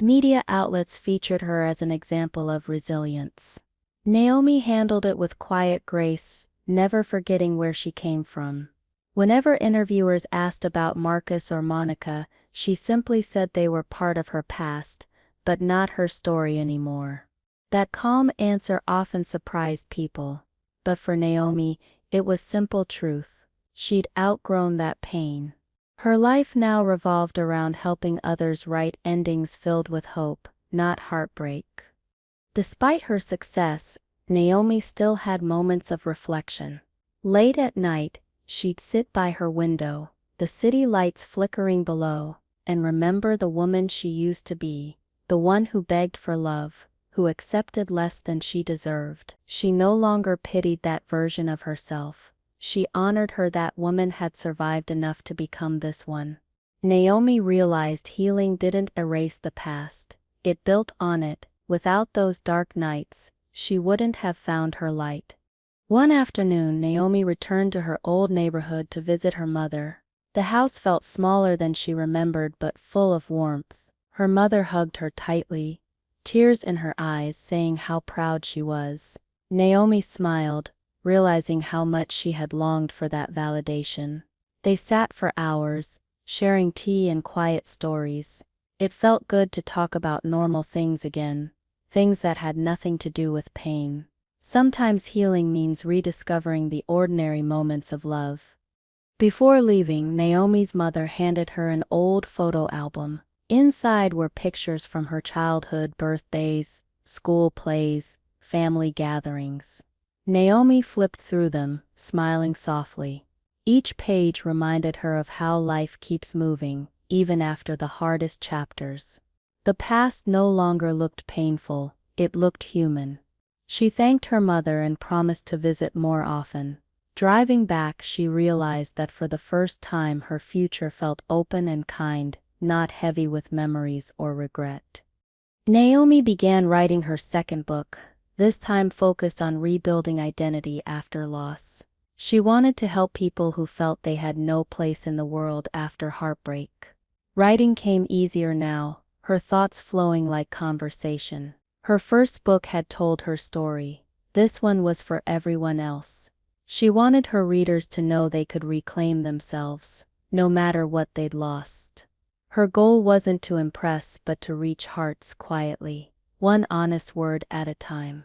Media outlets featured her as an example of resilience. Naomi handled it with quiet grace, never forgetting where she came from. Whenever interviewers asked about Marcus or Monica, she simply said they were part of her past, but not her story anymore. That calm answer often surprised people. But for Naomi, it was simple truth. She'd outgrown that pain. Her life now revolved around helping others write endings filled with hope, not heartbreak. Despite her success, Naomi still had moments of reflection. Late at night, she'd sit by her window, the city lights flickering below, and remember the woman she used to be, the one who begged for love, who accepted less than she deserved. She no longer pitied that version of herself. She honored her. That woman had survived enough to become this one. Naomi realized healing didn't erase the past. It built on it. Without those dark nights, she wouldn't have found her light. One afternoon, Naomi returned to her old neighborhood to visit her mother. The house felt smaller than she remembered but full of warmth. Her mother hugged her tightly, tears in her eyes saying how proud she was. Naomi smiled, realizing how much she had longed for that validation. They sat for hours, sharing tea and quiet stories. It felt good to talk about normal things again, things that had nothing to do with pain. Sometimes healing means rediscovering the ordinary moments of love. Before leaving, Naomi's mother handed her an old photo album. Inside were pictures from her childhood, birthdays, school plays, family gatherings. Naomi flipped through them, smiling softly. Each page reminded her of how life keeps moving, even after the hardest chapters. The past no longer looked painful, it looked human. She thanked her mother and promised to visit more often. Driving back, she realized that for the first time her future felt open and kind, not heavy with memories or regret. Naomi began writing her second book, this time focused on rebuilding identity after loss. She wanted to help people who felt they had no place in the world after heartbreak. Writing came easier now, her thoughts flowing like conversation. Her first book had told her story. This one was for everyone else. She wanted her readers to know they could reclaim themselves, no matter what they'd lost. Her goal wasn't to impress but to reach hearts quietly, one honest word at a time.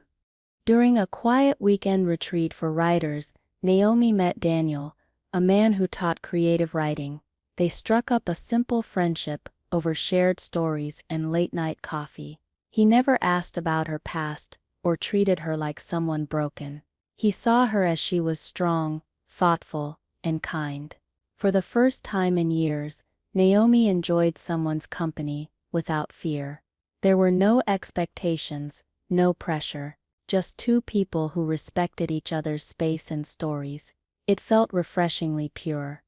During a quiet weekend retreat for writers, Naomi met Daniel, a man who taught creative writing. They struck up a simple friendship over shared stories and late-night coffee. He never asked about her past or treated her like someone broken. He saw her as she was strong, thoughtful, and kind. For the first time in years, Naomi enjoyed someone's company without fear. There were no expectations, no pressure, just two people who respected each other's space and stories. It felt refreshingly pure.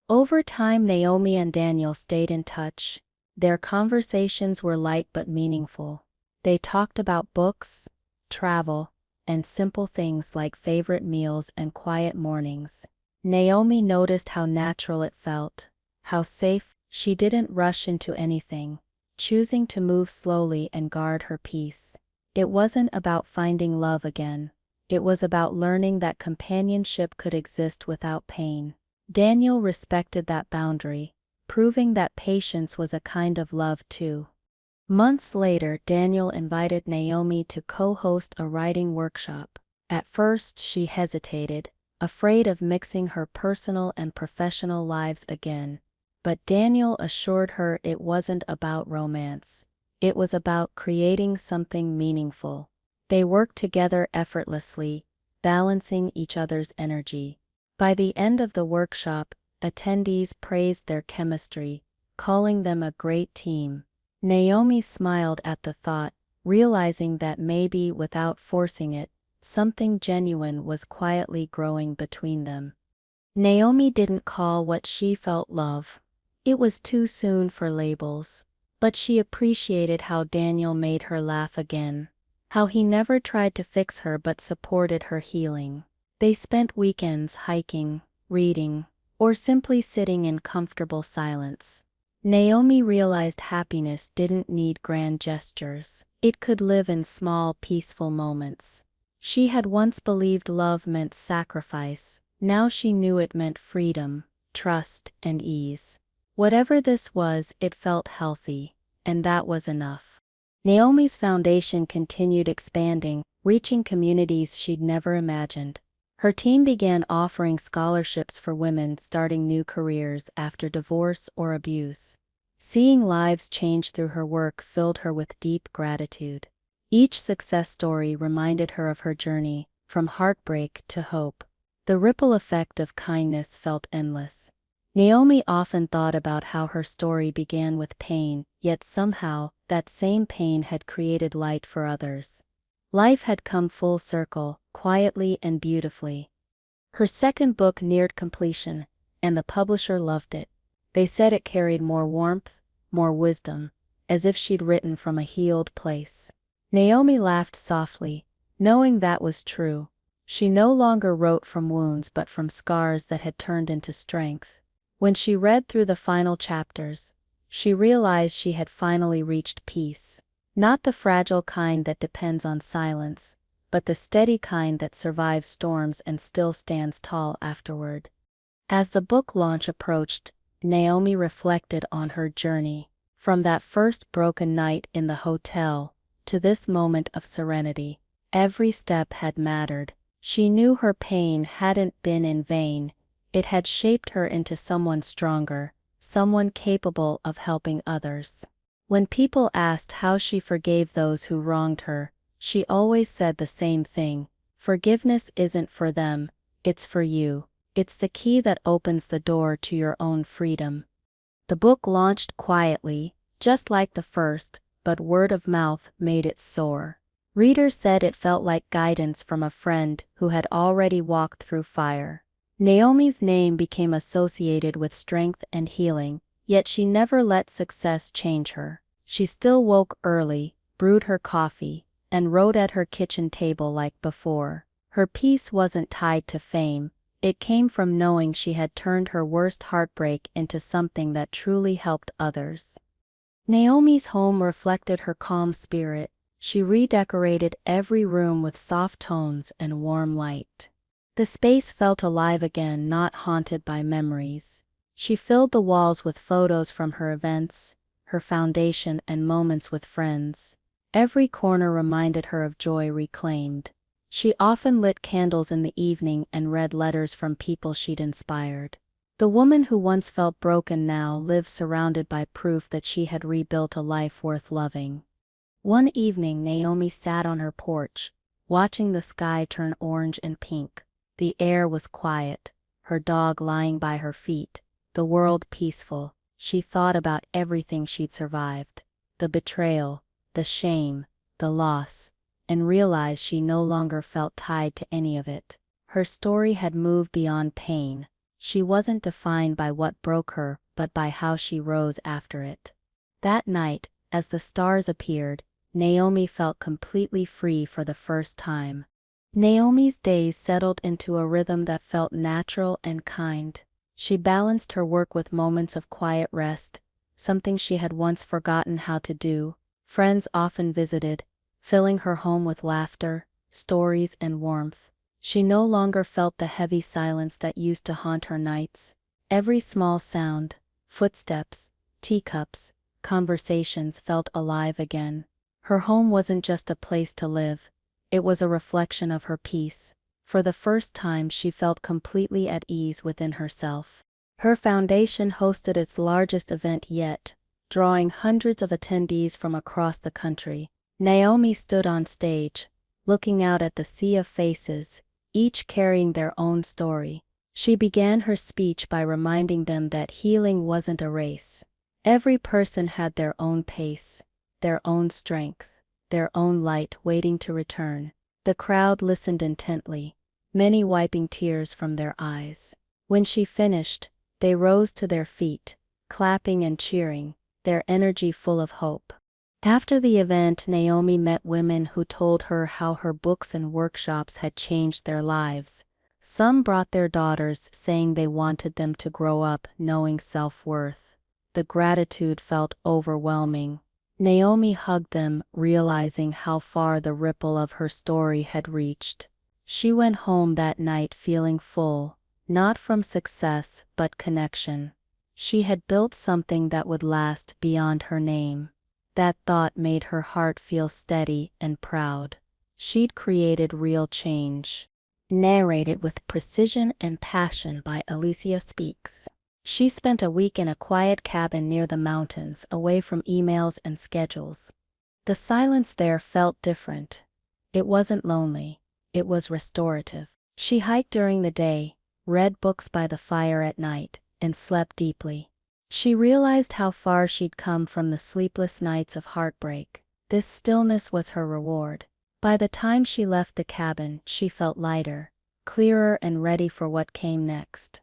Over time, Naomi and Daniel stayed in touch. Their conversations were light but meaningful. They talked about books, travel, and simple things like favorite meals and quiet mornings. Naomi noticed how natural it felt, how safe. She didn't rush into anything, choosing to move slowly and guard her peace. It wasn't about finding love again. It was about learning that companionship could exist without pain. Daniel respected that boundary, proving that patience was a kind of love too. Months later, Daniel invited Naomi to co-host a writing workshop. At first, she hesitated, afraid of mixing her personal and professional lives again. But Daniel assured her it wasn't about romance. It was about creating something meaningful. They worked together effortlessly, balancing each other's energy. By the end of the workshop, attendees praised their chemistry, calling them a great team. Naomi smiled at the thought, realizing that maybe without forcing it, something genuine was quietly growing between them. Naomi didn't call what she felt love. It was too soon for labels. But she appreciated how Daniel made her laugh again, how he never tried to fix her but supported her healing. They spent weekends hiking, reading, or simply sitting in comfortable silence. Naomi realized happiness didn't need grand gestures. It could live in small, peaceful moments. She had once believed love meant sacrifice. Now she knew it meant freedom, trust, and ease. Whatever this was, it felt healthy, and that was enough. Naomi's foundation continued expanding, reaching communities she'd never imagined. Her team began offering scholarships for women starting new careers after divorce or abuse. Seeing lives change through her work filled her with deep gratitude. Each success story reminded her of her journey, from heartbreak to hope. The ripple effect of kindness felt endless. Naomi often thought about how her story began with pain, yet somehow, that same pain had created light for others. Life had come full circle, quietly and beautifully. Her second book neared completion, and the publisher loved it. They said it carried more warmth, more wisdom, as if she'd written from a healed place. Naomi laughed softly, knowing that was true. She no longer wrote from wounds but from scars that had turned into strength. When she read through the final chapters, she realized she had finally reached peace. Not the fragile kind that depends on silence, but the steady kind that survives storms and still stands tall afterward. As the book launch approached, Naomi reflected on her journey, from that first broken night in the hotel to this moment of serenity. Every step had mattered. She knew her pain hadn't been in vain. It had shaped her into someone stronger, someone capable of helping others. When people asked how she forgave those who wronged her, she always said the same thing: forgiveness isn't for them, it's for you. It's the key that opens the door to your own freedom. The book launched quietly, just like the first, but word of mouth made it soar. Readers said it felt like guidance from a friend who had already walked through fire. Naomi's name became associated with strength and healing, yet she never let success change her. She still woke early, brewed her coffee, and wrote at her kitchen table like before. Her peace wasn't tied to fame. It came from knowing she had turned her worst heartbreak into something that truly helped others. Naomi's home reflected her calm spirit. She redecorated every room with soft tones and warm light. The space felt alive again, not haunted by memories. She filled the walls with photos from her events, her foundation, and moments with friends. Every corner reminded her of joy reclaimed. She often lit candles in the evening and read letters from people she'd inspired. The woman who once felt broken now lived surrounded by proof that she had rebuilt a life worth loving. One evening, Naomi sat on her porch, watching the sky turn orange and pink. The air was quiet, her dog lying by her feet, the world peaceful. She thought about everything she'd survived: the betrayal, the shame, the loss, and realized she no longer felt tied to any of it. Her story had moved beyond pain. She wasn't defined by what broke her, but by how she rose after it. That night, as the stars appeared, Naomi felt completely free for the first time. Naomi's days settled into a rhythm that felt natural and kind. She balanced her work with moments of quiet rest, something she had once forgotten how to do. Friends often visited, filling her home with laughter, stories, and warmth. She no longer felt the heavy silence that used to haunt her nights. Every small sound, footsteps, teacups, conversations felt alive again. Her home wasn't just a place to live, it was a reflection of her peace. For the first time, she felt completely at ease within herself. Her foundation hosted its largest event yet, drawing hundreds of attendees from across the country. Naomi stood on stage, looking out at the sea of faces, each carrying their own story. She began her speech by reminding them that healing wasn't a race. Every person had their own pace, their own strength, their own light waiting to return. The crowd listened intently, many wiping tears from their eyes. When she finished, they rose to their feet, clapping and cheering, their energy full of hope. After the event, Naomi met women who told her how her books and workshops had changed their lives. Some brought their daughters, saying they wanted them to grow up knowing self-worth. The gratitude felt overwhelming. Naomi hugged them, realizing how far the ripple of her story had reached. She went home that night feeling full, not from success but connection. She had built something that would last beyond her name. That thought made her heart feel steady and proud. She'd created real change. Narrated with precision and passion by Alicia Speaks. She spent a week in a quiet cabin near the mountains, away from emails and schedules. The silence there felt different. It wasn't lonely. It was restorative. She hiked during the day, read books by the fire at night, and slept deeply. She realized how far she'd come from the sleepless nights of heartbreak. This stillness was her reward. By the time she left the cabin, she felt lighter, clearer, and ready for what came next.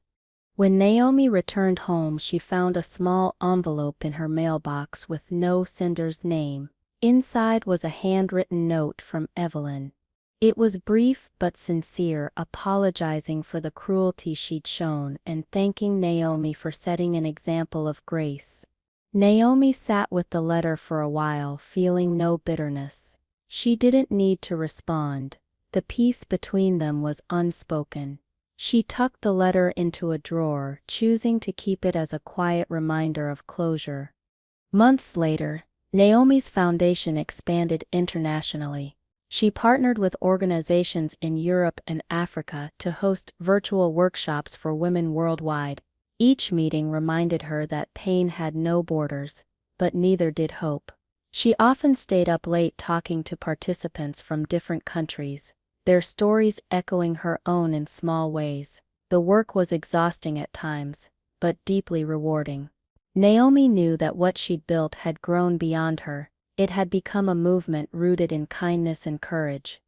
When Naomi returned home, she found a small envelope in her mailbox with no sender's name. Inside was a handwritten note from Evelyn. It was brief but sincere, apologizing for the cruelty she'd shown and thanking Naomi for setting an example of grace. Naomi sat with the letter for a while, feeling no bitterness. She didn't need to respond. The peace between them was unspoken. She tucked the letter into a drawer, choosing to keep it as a quiet reminder of closure. Months later, Naomi's foundation expanded internationally. She partnered with organizations in Europe and Africa to host virtual workshops for women worldwide. Each meeting reminded her that pain had no borders, but neither did hope. She often stayed up late talking to participants from different countries, their stories echoing her own in small ways. The work was exhausting at times, but deeply rewarding. Naomi knew that what she'd built had grown beyond her. It had become a movement rooted in kindness and courage.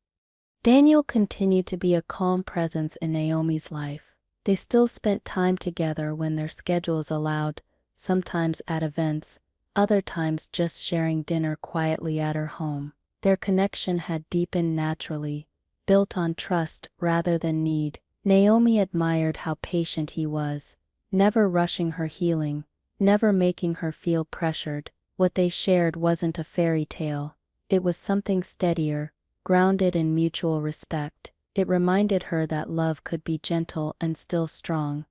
Daniel continued to be a calm presence in Naomi's life. They still spent time together when their schedules allowed, sometimes at events, other times just sharing dinner quietly at her home. Their connection had deepened naturally, built on trust rather than need. Naomi admired how patient he was, never rushing her healing, never making her feel pressured. What they shared wasn't a fairy tale. It was something steadier, grounded in mutual respect. It reminded her that love could be gentle and still strong.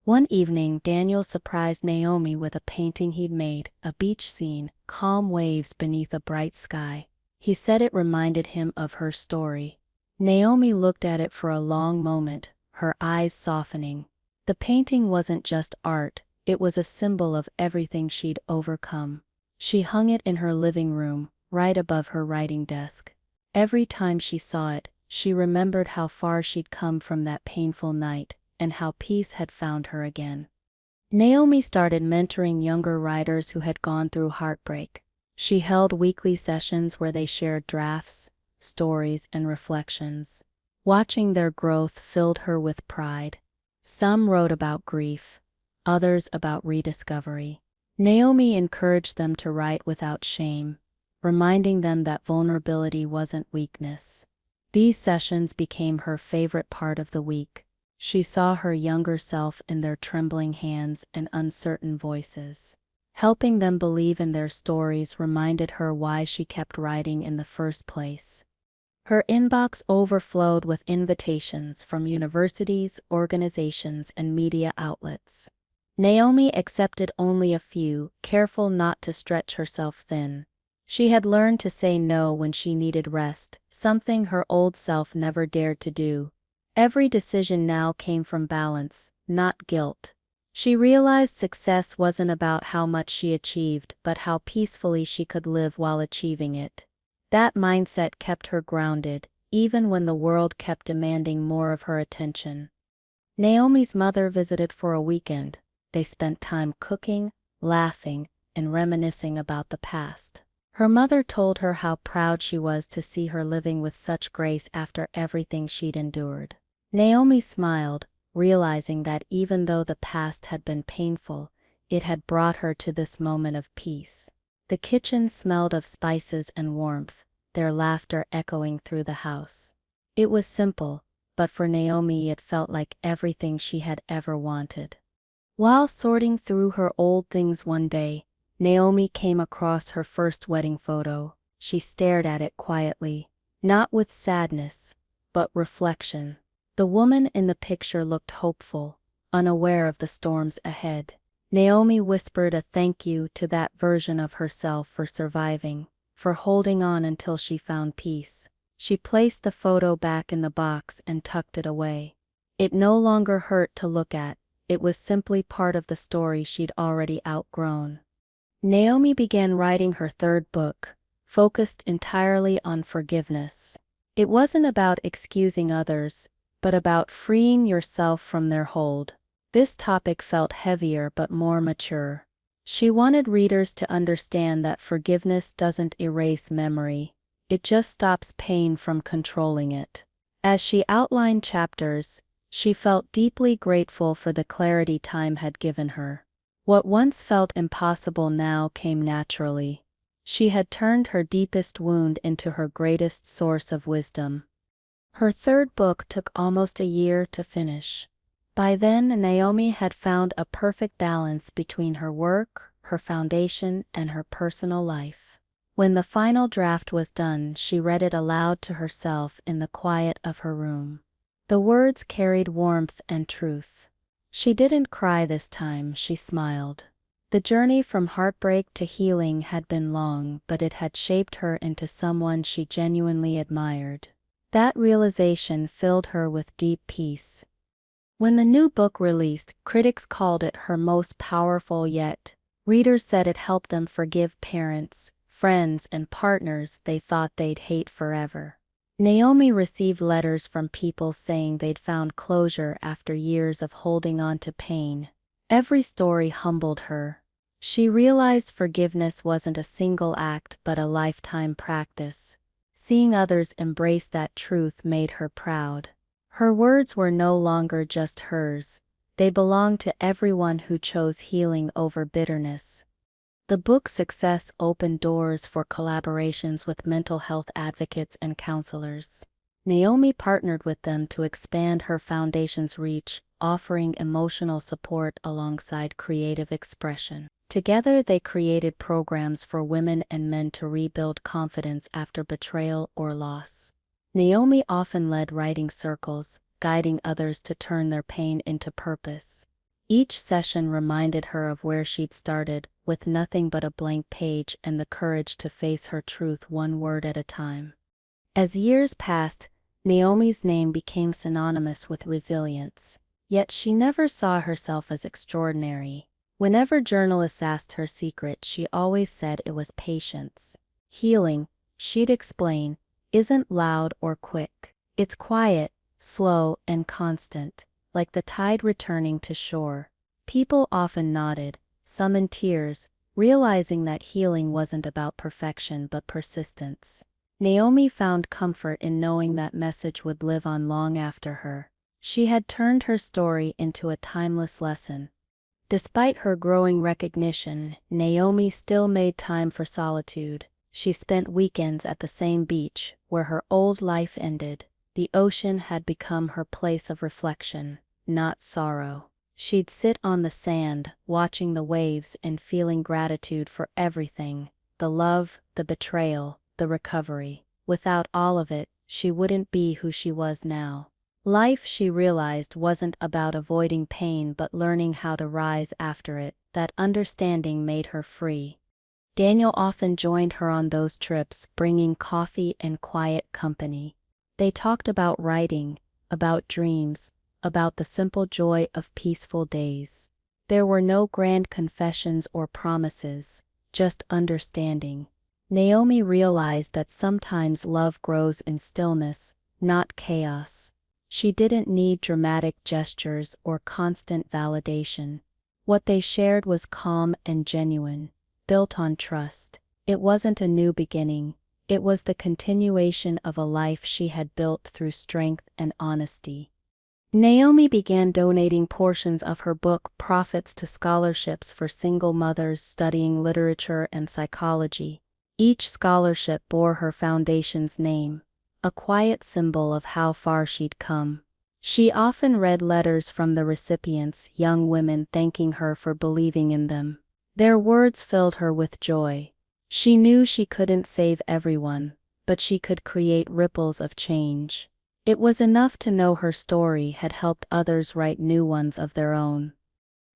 One evening, Daniel surprised Naomi with a painting he'd made, a beach scene, calm waves beneath a bright sky. He said it reminded him of her story. Naomi looked at it for a long moment, her eyes softening. The painting wasn't just art, it was a symbol of everything she'd overcome. She hung it in her living room, right above her writing desk. Every time she saw it, she remembered how far she'd come from that painful night, and how peace had found her again. Naomi started mentoring younger writers who had gone through heartbreak. She held weekly sessions where they shared drafts, stories, and reflections. Watching their growth filled her with pride. Some wrote about grief, others about rediscovery. Naomi encouraged them to write without shame, reminding them that vulnerability wasn't weakness. These sessions became her favorite part of the week. She saw her younger self in their trembling hands and uncertain voices. Helping them believe in their stories reminded her why she kept writing in the first place. Her inbox overflowed with invitations from universities, organizations, and media outlets. Naomi accepted only a few, careful not to stretch herself thin. She had learned to say no when she needed rest, something her old self never dared to do. Every decision now came from balance, not guilt. She realized success wasn't about how much she achieved, but how peacefully she could live while achieving it. That mindset kept her grounded, even when the world kept demanding more of her attention. Naomi's mother visited for a weekend. They spent time cooking, laughing, and reminiscing about the past. Her mother told her how proud she was to see her living with such grace after everything she'd endured. Naomi smiled, realizing that even though the past had been painful, it had brought her to this moment of peace. The kitchen smelled of spices and warmth, their laughter echoing through the house. It was simple, but for Naomi it felt like everything she had ever wanted. While sorting through her old things one day, Naomi came across her first wedding photo. She stared at it quietly, not with sadness, but reflection. The woman in the picture looked hopeful, unaware of the storms ahead. Naomi whispered a thank you to that version of herself for surviving, for holding on until she found peace. She placed the photo back in the box and tucked it away. It no longer hurt to look at, it was simply part of the story she'd already outgrown. Naomi began writing her third book, focused entirely on forgiveness. It wasn't about excusing others, but about freeing yourself from their hold. This topic felt heavier but more mature. She wanted readers to understand that forgiveness doesn't erase memory, it just stops pain from controlling it. As she outlined chapters, she felt deeply grateful for the clarity time had given her. What once felt impossible now came naturally. She had turned her deepest wound into her greatest source of wisdom. Her third book took almost a year to finish. By then, Naomi had found a perfect balance between her work, her foundation, and her personal life. When the final draft was done, she read it aloud to herself in the quiet of her room. The words carried warmth and truth. She didn't cry this time, she smiled. The journey from heartbreak to healing had been long, but it had shaped her into someone she genuinely admired. That realization filled her with deep peace. When the new book released, critics called it her most powerful yet. Readers said it helped them forgive parents, friends, and partners they thought they'd hate forever. Naomi received letters from people saying they'd found closure after years of holding on to pain. Every story humbled her. She realized forgiveness wasn't a single act but a lifetime practice. Seeing others embrace that truth made her proud. Her words were no longer just hers, they belonged to everyone who chose healing over bitterness. The book's success opened doors for collaborations with mental health advocates and counselors. Naomi partnered with them to expand her foundation's reach, offering emotional support alongside creative expression. Together they created programs for women and men to rebuild confidence after betrayal or loss. Naomi often led writing circles, guiding others to turn their pain into purpose. Each session reminded her of where she'd started, with nothing but a blank page and the courage to face her truth one word at a time. As years passed, Naomi's name became synonymous with resilience. Yet she never saw herself as extraordinary. Whenever journalists asked her secret, she always said it was patience. Healing, she'd explain, isn't loud or quick. It's quiet, slow, and constant, like the tide returning to shore. People often nodded, some in tears, realizing that healing wasn't about perfection but persistence. Naomi found comfort in knowing that message would live on long after her. She had turned her story into a timeless lesson. Despite her growing recognition, Naomi still made time for solitude. She spent weekends at the same beach, where her old life ended. The ocean had become her place of reflection, not sorrow. She'd sit on the sand, watching the waves and feeling gratitude for everything, the love, the betrayal, the recovery. Without all of it, she wouldn't be who she was now. Life, she realized, wasn't about avoiding pain but learning how to rise after it. That understanding made her free. Daniel often joined her on those trips, bringing coffee and quiet company. They talked about writing, about dreams, about the simple joy of peaceful days. There were no grand confessions or promises, just understanding. Naomi realized that sometimes love grows in stillness, not chaos. She didn't need dramatic gestures or constant validation. What they shared was calm and genuine, built on trust. It wasn't a new beginning, it was the continuation of a life she had built through strength and honesty. Naomi began donating portions of her book profits to scholarships for single mothers studying literature and psychology. Each scholarship bore her foundation's name, a quiet symbol of how far she'd come. She often read letters from the recipients, young women thanking her for believing in them. Their words filled her with joy. She knew she couldn't save everyone, but she could create ripples of change. It was enough to know her story had helped others write new ones of their own.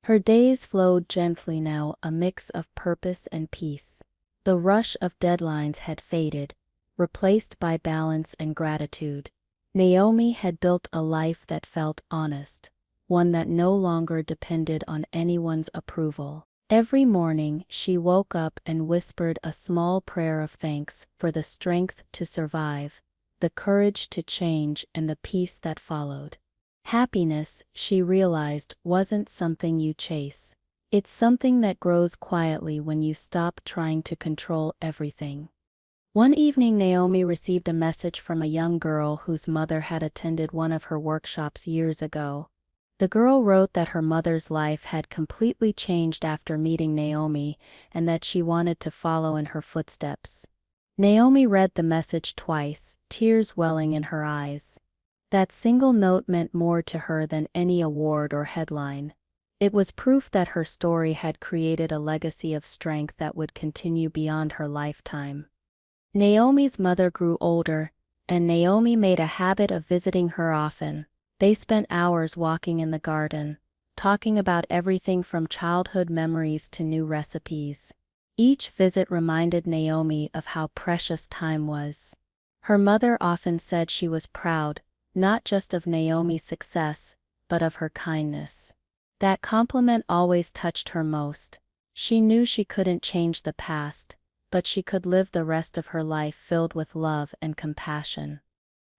Her days flowed gently now, a mix of purpose and peace. The rush of deadlines had faded, replaced by balance and gratitude. Naomi had built a life that felt honest, one that no longer depended on anyone's approval. Every morning she woke up and whispered a small prayer of thanks for the strength to survive, the courage to change, and the peace that followed. Happiness, she realized, wasn't something you chase. It's something that grows quietly when you stop trying to control everything. One evening, Naomi received a message from a young girl whose mother had attended one of her workshops years ago. The girl wrote that her mother's life had completely changed after meeting Naomi and that she wanted to follow in her footsteps. Naomi read the message twice, tears welling in her eyes. That single note meant more to her than any award or headline. It was proof that her story had created a legacy of strength that would continue beyond her lifetime. Naomi's mother grew older, and Naomi made a habit of visiting her often. They spent hours walking in the garden, talking about everything from childhood memories to new recipes. Each visit reminded Naomi of how precious time was. Her mother often said she was proud, not just of Naomi's success, but of her kindness. That compliment always touched her most. She knew she couldn't change the past, but she could live the rest of her life filled with love and compassion.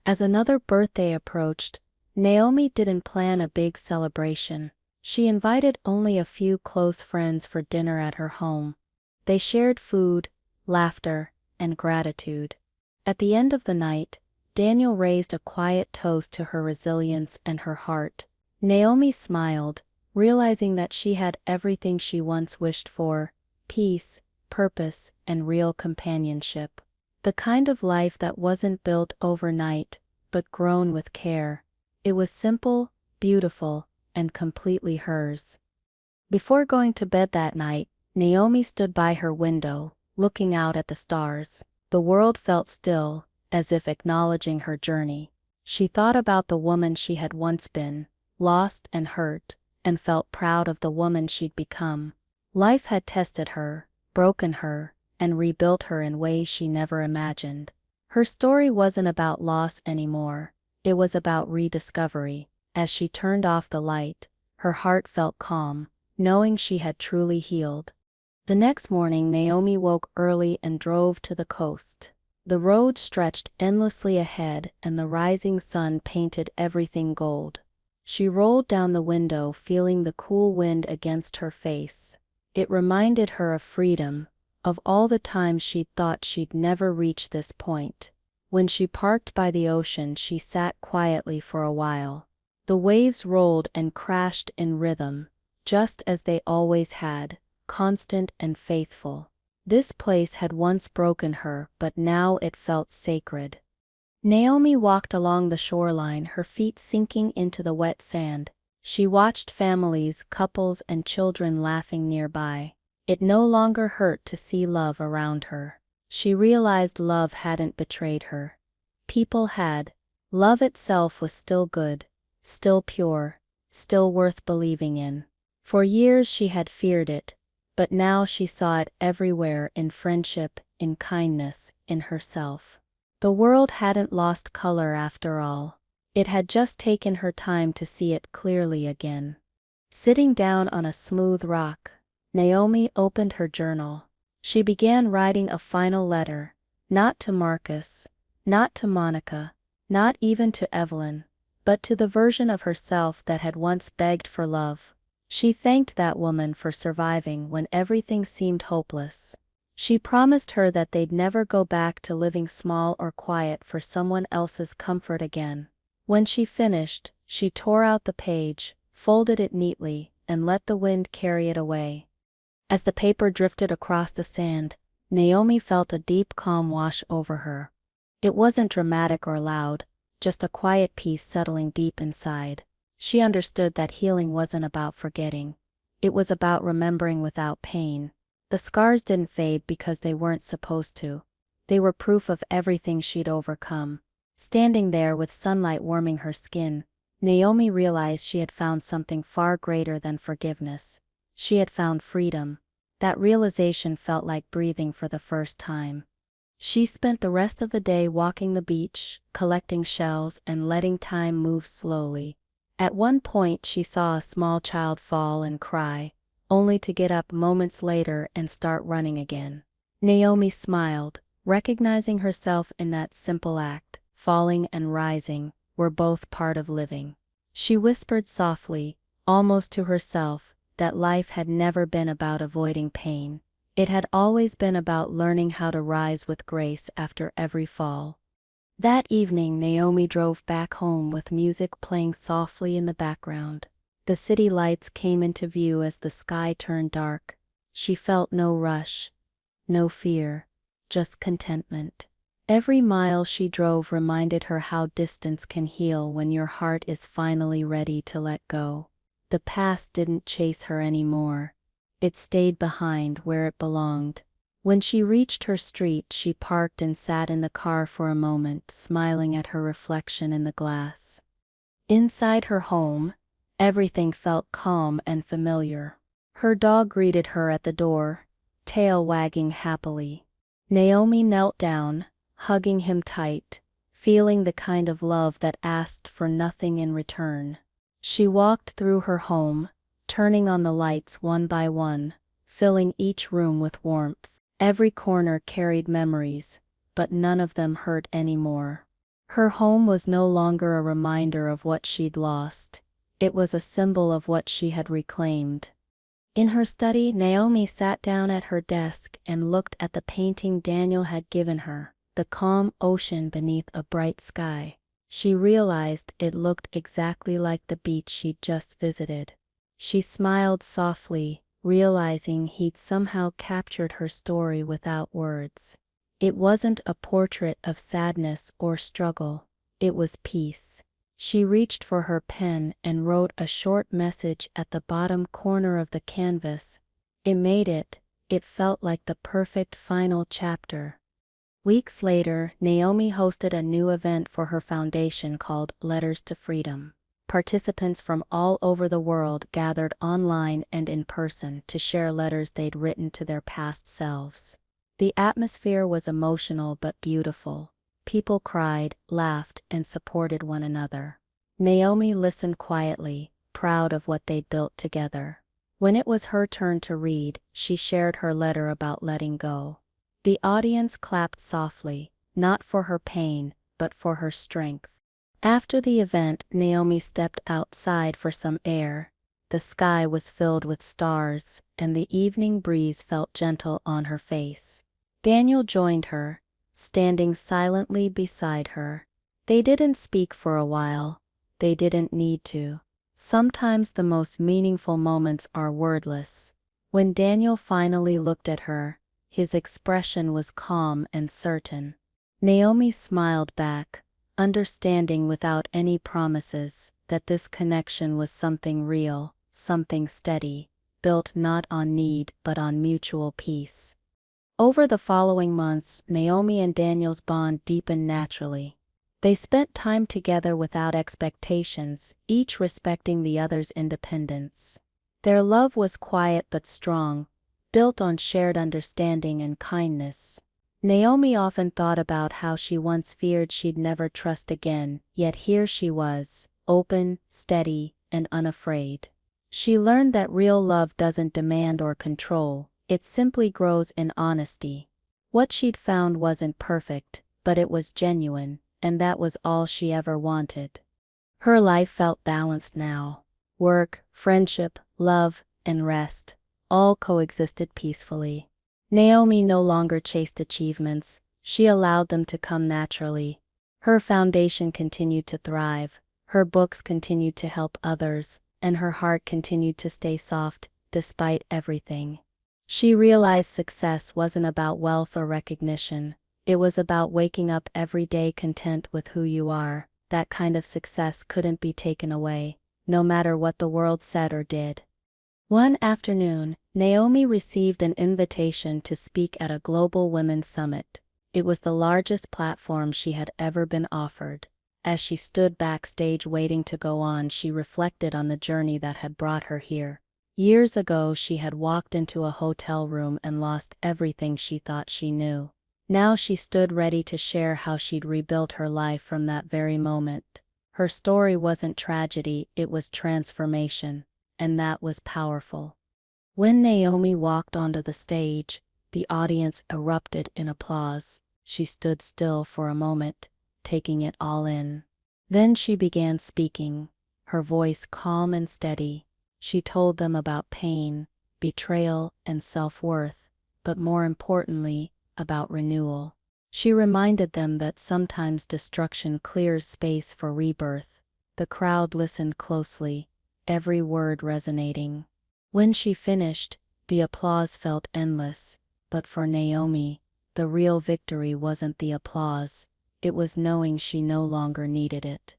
As another birthday approached, Naomi didn't plan a big celebration. She invited only a few close friends for dinner at her home. They shared food, laughter, and gratitude. At the end of the night, Daniel raised a quiet toast to her resilience and her heart. Naomi smiled, realizing that she had everything she once wished for: peace, purpose, and real companionship. The kind of life that wasn't built overnight, but grown with care. It was simple, beautiful, and completely hers. Before going to bed that night, Naomi stood by her window, looking out at the stars. The world felt still, as if acknowledging her journey. She thought about the woman she had once been, lost and hurt, and felt proud of the woman she'd become. Life had tested her, broken her, and rebuilt her in ways she never imagined. Her story wasn't about loss anymore. It was about rediscovery. As she turned off the light, her heart felt calm, knowing she had truly healed. The next morning, Naomi woke early and drove to the coast. The road stretched endlessly ahead, and the rising sun painted everything gold. She rolled down the window, feeling the cool wind against her face. It reminded her of freedom, of all the times she'd thought she'd never reach this point. When she parked by the ocean, she sat quietly for a while. The waves rolled and crashed in rhythm, just as they always had, constant and faithful. This place had once broken her, but now it felt sacred. Naomi walked along the shoreline, her feet sinking into the wet sand. She watched families, couples, and children laughing nearby. It no longer hurt to see love around her. She realized love hadn't betrayed her. People had. Love itself was still good, still pure, still worth believing in. For years she had feared it, but now she saw it everywhere, in friendship, in kindness, in herself. The world hadn't lost color after all. It had just taken her time to see it clearly again. Sitting down on a smooth rock, Naomi opened her journal. She began writing a final letter, not to Marcus, not to Monica, not even to Evelyn, but to the version of herself that had once begged for love. She thanked that woman for surviving when everything seemed hopeless. She promised her that they'd never go back to living small or quiet for someone else's comfort again. When she finished, she tore out the page, folded it neatly, and let the wind carry it away. As the paper drifted across the sand, Naomi felt a deep calm wash over her. It wasn't dramatic or loud, just a quiet peace settling deep inside. She understood that healing wasn't about forgetting. It was about remembering without pain. The scars didn't fade because they weren't supposed to. They were proof of everything she'd overcome. Standing there with sunlight warming her skin, Naomi realized she had found something far greater than forgiveness. She had found freedom. That realization felt like breathing for the first time. She spent the rest of the day walking the beach, collecting shells and letting time move slowly. At one point she saw a small child fall and cry, only to get up moments later and start running again. Naomi smiled, recognizing herself in that simple act. Falling and rising were both part of living. She whispered softly, almost to herself, that life had never been about avoiding pain. It had always been about learning how to rise with grace after every fall. That evening Naomi drove back home with music playing softly in the background. The city lights came into view as the sky turned dark. She felt no rush, no fear, just contentment. Every mile she drove reminded her how distance can heal when your heart is finally ready to let go. The past didn't chase her anymore. It stayed behind where it belonged. When she reached her street, she parked and sat in the car for a moment, smiling at her reflection in the glass. Inside her home, everything felt calm and familiar. Her dog greeted her at the door, tail wagging happily. Naomi knelt down, hugging him tight, feeling the kind of love that asked for nothing in return. She walked through her home, turning on the lights one by one, filling each room with warmth. Every corner carried memories, but none of them hurt anymore. Her home was no longer a reminder of what she'd lost. It was a symbol of what she had reclaimed. In her study, Naomi sat down at her desk and looked at the painting Daniel had given her, the calm ocean beneath a bright sky. She realized it looked exactly like the beach she'd just visited. She smiled softly, realizing he'd somehow captured her story without words. It wasn't a portrait of sadness or struggle. It was peace. She reached for her pen and wrote a short message at the bottom corner of the canvas. It felt like the perfect final chapter. Weeks later, Naomi hosted a new event for her foundation called Letters to Freedom. Participants from all over the world gathered online and in person to share letters they'd written to their past selves. The atmosphere was emotional but beautiful. People cried, laughed, and supported one another. Naomi listened quietly, proud of what they'd built together. When it was her turn to read, she shared her letter about letting go. The audience clapped softly, not for her pain, but for her strength. After the event, Naomi stepped outside for some air. The sky was filled with stars, and the evening breeze felt gentle on her face. Daniel joined her, standing silently beside her. They didn't speak for a while. They didn't need to. Sometimes the most meaningful moments are wordless. When Daniel finally looked at her, his expression was calm and certain. Naomi smiled back, understanding without any promises that this connection was something real, something steady, built not on need but on mutual peace. Over the following months, Naomi and Daniel's bond deepened naturally. They spent time together without expectations, each respecting the other's independence. Their love was quiet but strong, built on shared understanding and kindness. Naomi often thought about how she once feared she'd never trust again, yet here she was, open, steady, and unafraid. She learned that real love doesn't demand or control, it simply grows in honesty. What she'd found wasn't perfect, but it was genuine, and that was all she ever wanted. Her life felt balanced now. Work, friendship, love, and rest all coexisted peacefully. Naomi no longer chased achievements, she allowed them to come naturally. Her foundation continued to thrive, her books continued to help others, and her heart continued to stay soft, despite everything. She realized success wasn't about wealth or recognition, it was about waking up every day content with who you are. That kind of success couldn't be taken away, no matter what the world said or did. One afternoon, Naomi received an invitation to speak at a global women's summit. It was the largest platform she had ever been offered. As she stood backstage waiting to go on, she reflected on the journey that had brought her here. Years ago, she had walked into a hotel room and lost everything she thought she knew. Now she stood ready to share how she'd rebuilt her life from that very moment. Her story wasn't tragedy, it was transformation, and that was powerful. When Naomi walked onto the stage, the audience erupted in applause. She stood still for a moment, taking it all in. Then she began speaking, her voice calm and steady. She told them about pain, betrayal, and self-worth, but more importantly, about renewal. She reminded them that sometimes destruction clears space for rebirth. The crowd listened closely, every word resonating. When she finished, the applause felt endless, but for Naomi, the real victory wasn't the applause, it was knowing she no longer needed it.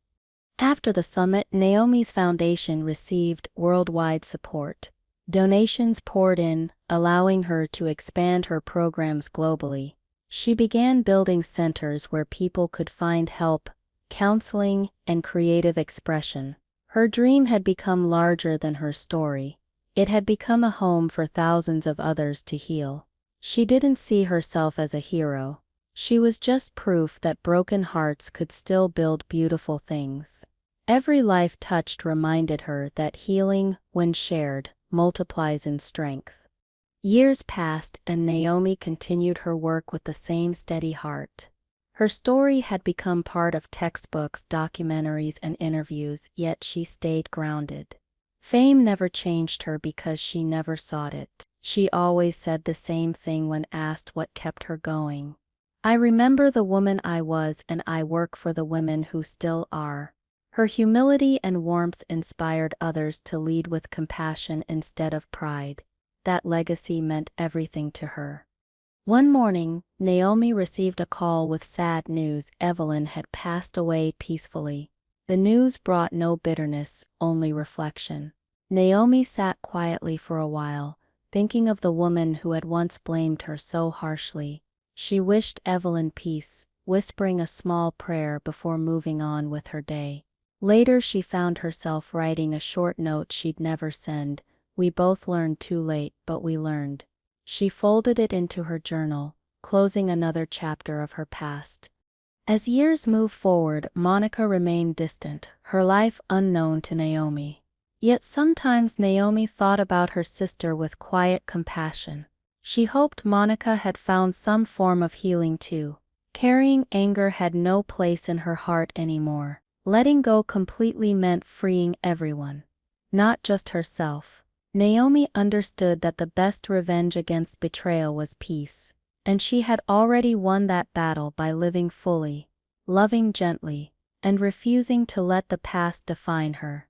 After the summit, Naomi's foundation received worldwide support. Donations poured in, allowing her to expand her programs globally. She began building centers where people could find help, counseling, and creative expression. Her dream had become larger than her story. It had become a home for thousands of others to heal. She didn't see herself as a hero. She was just proof that broken hearts could still build beautiful things. Every life touched reminded her that healing, when shared, multiplies in strength. Years passed and Naomi continued her work with the same steady heart. Her story had become part of textbooks, documentaries, and interviews, yet she stayed grounded. Fame never changed her because she never sought it. She always said the same thing when asked what kept her going. "I remember the woman I was, and I work for the women who still are." Her humility and warmth inspired others to lead with compassion instead of pride. That legacy meant everything to her. One morning, Naomi received a call with sad news. Evelyn had passed away peacefully. The news brought no bitterness, only reflection. Naomi sat quietly for a while, thinking of the woman who had once blamed her so harshly. She wished Evelyn peace, whispering a small prayer before moving on with her day. Later she found herself writing a short note she'd never send. "We both learned too late, but we learned." She folded it into her journal, closing another chapter of her past. As years moved forward, Monica remained distant, her life unknown to Naomi. Yet sometimes Naomi thought about her sister with quiet compassion. She hoped Monica had found some form of healing too. Carrying anger had no place in her heart anymore. Letting go completely meant freeing everyone, not just herself. Naomi understood that the best revenge against betrayal was peace, and she had already won that battle by living fully, loving gently, and refusing to let the past define her.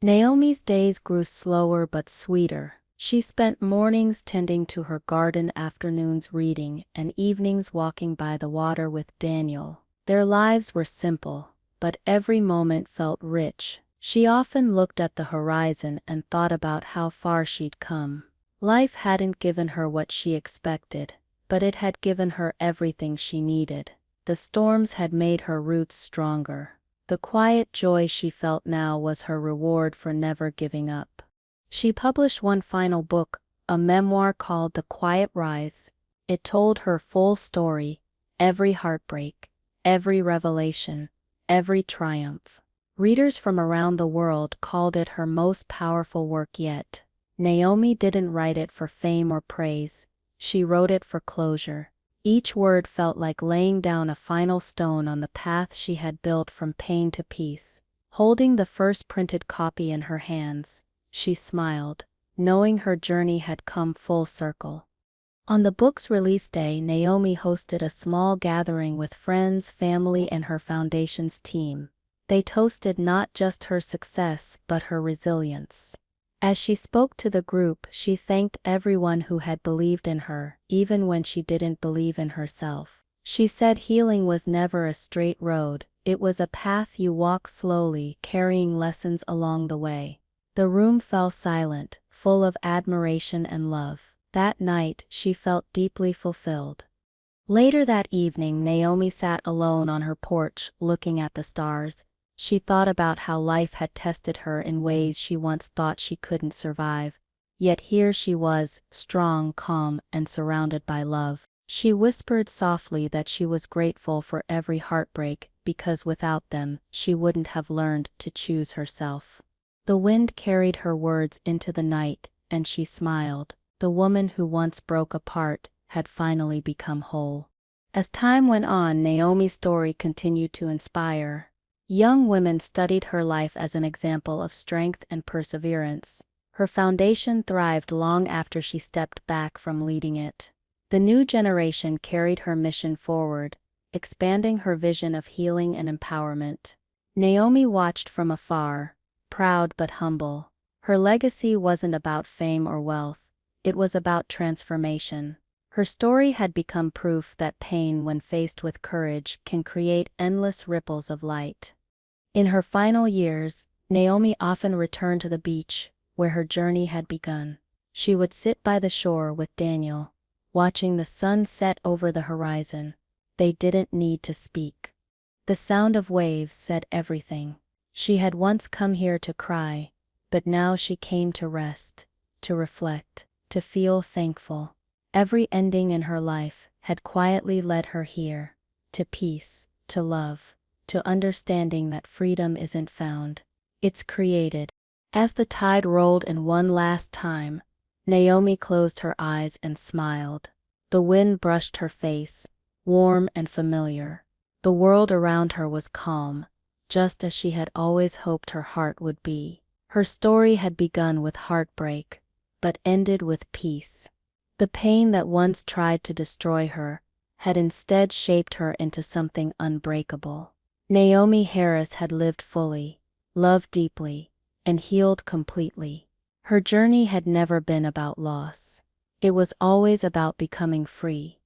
Naomi's days grew slower but sweeter. She spent mornings tending to her garden, afternoons reading, and evenings walking by the water with Daniel. Their lives were simple, but every moment felt rich. She often looked at the horizon and thought about how far she'd come. Life hadn't given her what she expected, but it had given her everything she needed. The storms had made her roots stronger. The quiet joy she felt now was her reward for never giving up. She published one final book, a memoir called The Quiet Rise. It told her full story, every heartbreak, every revelation, every triumph. Readers from around the world called it her most powerful work yet. Naomi didn't write it for fame or praise. She wrote it for closure. Each word felt like laying down a final stone on the path she had built from pain to peace. Holding the first printed copy in her hands, she smiled, knowing her journey had come full circle. On the book's release day, Naomi hosted a small gathering with friends, family, and her foundation's team. They toasted not just her success, but her resilience. As she spoke to the group, she thanked everyone who had believed in her, even when she didn't believe in herself. She said healing was never a straight road, it was a path you walk slowly, carrying lessons along the way. The room fell silent, full of admiration and love. That night, she felt deeply fulfilled. Later that evening, Naomi sat alone on her porch, looking at the stars. She thought about how life had tested her in ways she once thought she couldn't survive. Yet here she was, strong, calm, and surrounded by love. She whispered softly that she was grateful for every heartbreak, because without them, she wouldn't have learned to choose herself. The wind carried her words into the night, and she smiled. The woman who once broke apart had finally become whole. As time went on, Naomi's story continued to inspire. Young women studied her life as an example of strength and perseverance. Her foundation thrived long after she stepped back from leading it. The new generation carried her mission forward, expanding her vision of healing and empowerment. Naomi watched from afar, proud but humble. Her legacy wasn't about fame or wealth, it was about transformation. Her story had become proof that pain, when faced with courage, can create endless ripples of light. In her final years, Naomi often returned to the beach, where her journey had begun. She would sit by the shore with Daniel, watching the sun set over the horizon. They didn't need to speak. The sound of waves said everything. She had once come here to cry, but now she came to rest, to reflect, to feel thankful. Every ending in her life had quietly led her here, to peace, to love, to understanding that freedom isn't found, it's created. As the tide rolled in one last time, Naomi closed her eyes and smiled. The wind brushed her face, warm and familiar. The world around her was calm, just as she had always hoped her heart would be. Her story had begun with heartbreak, but ended with peace. The pain that once tried to destroy her had instead shaped her into something unbreakable. Naomi Harris had lived fully, loved deeply, and healed completely. Her journey had never been about loss. It was always about becoming free.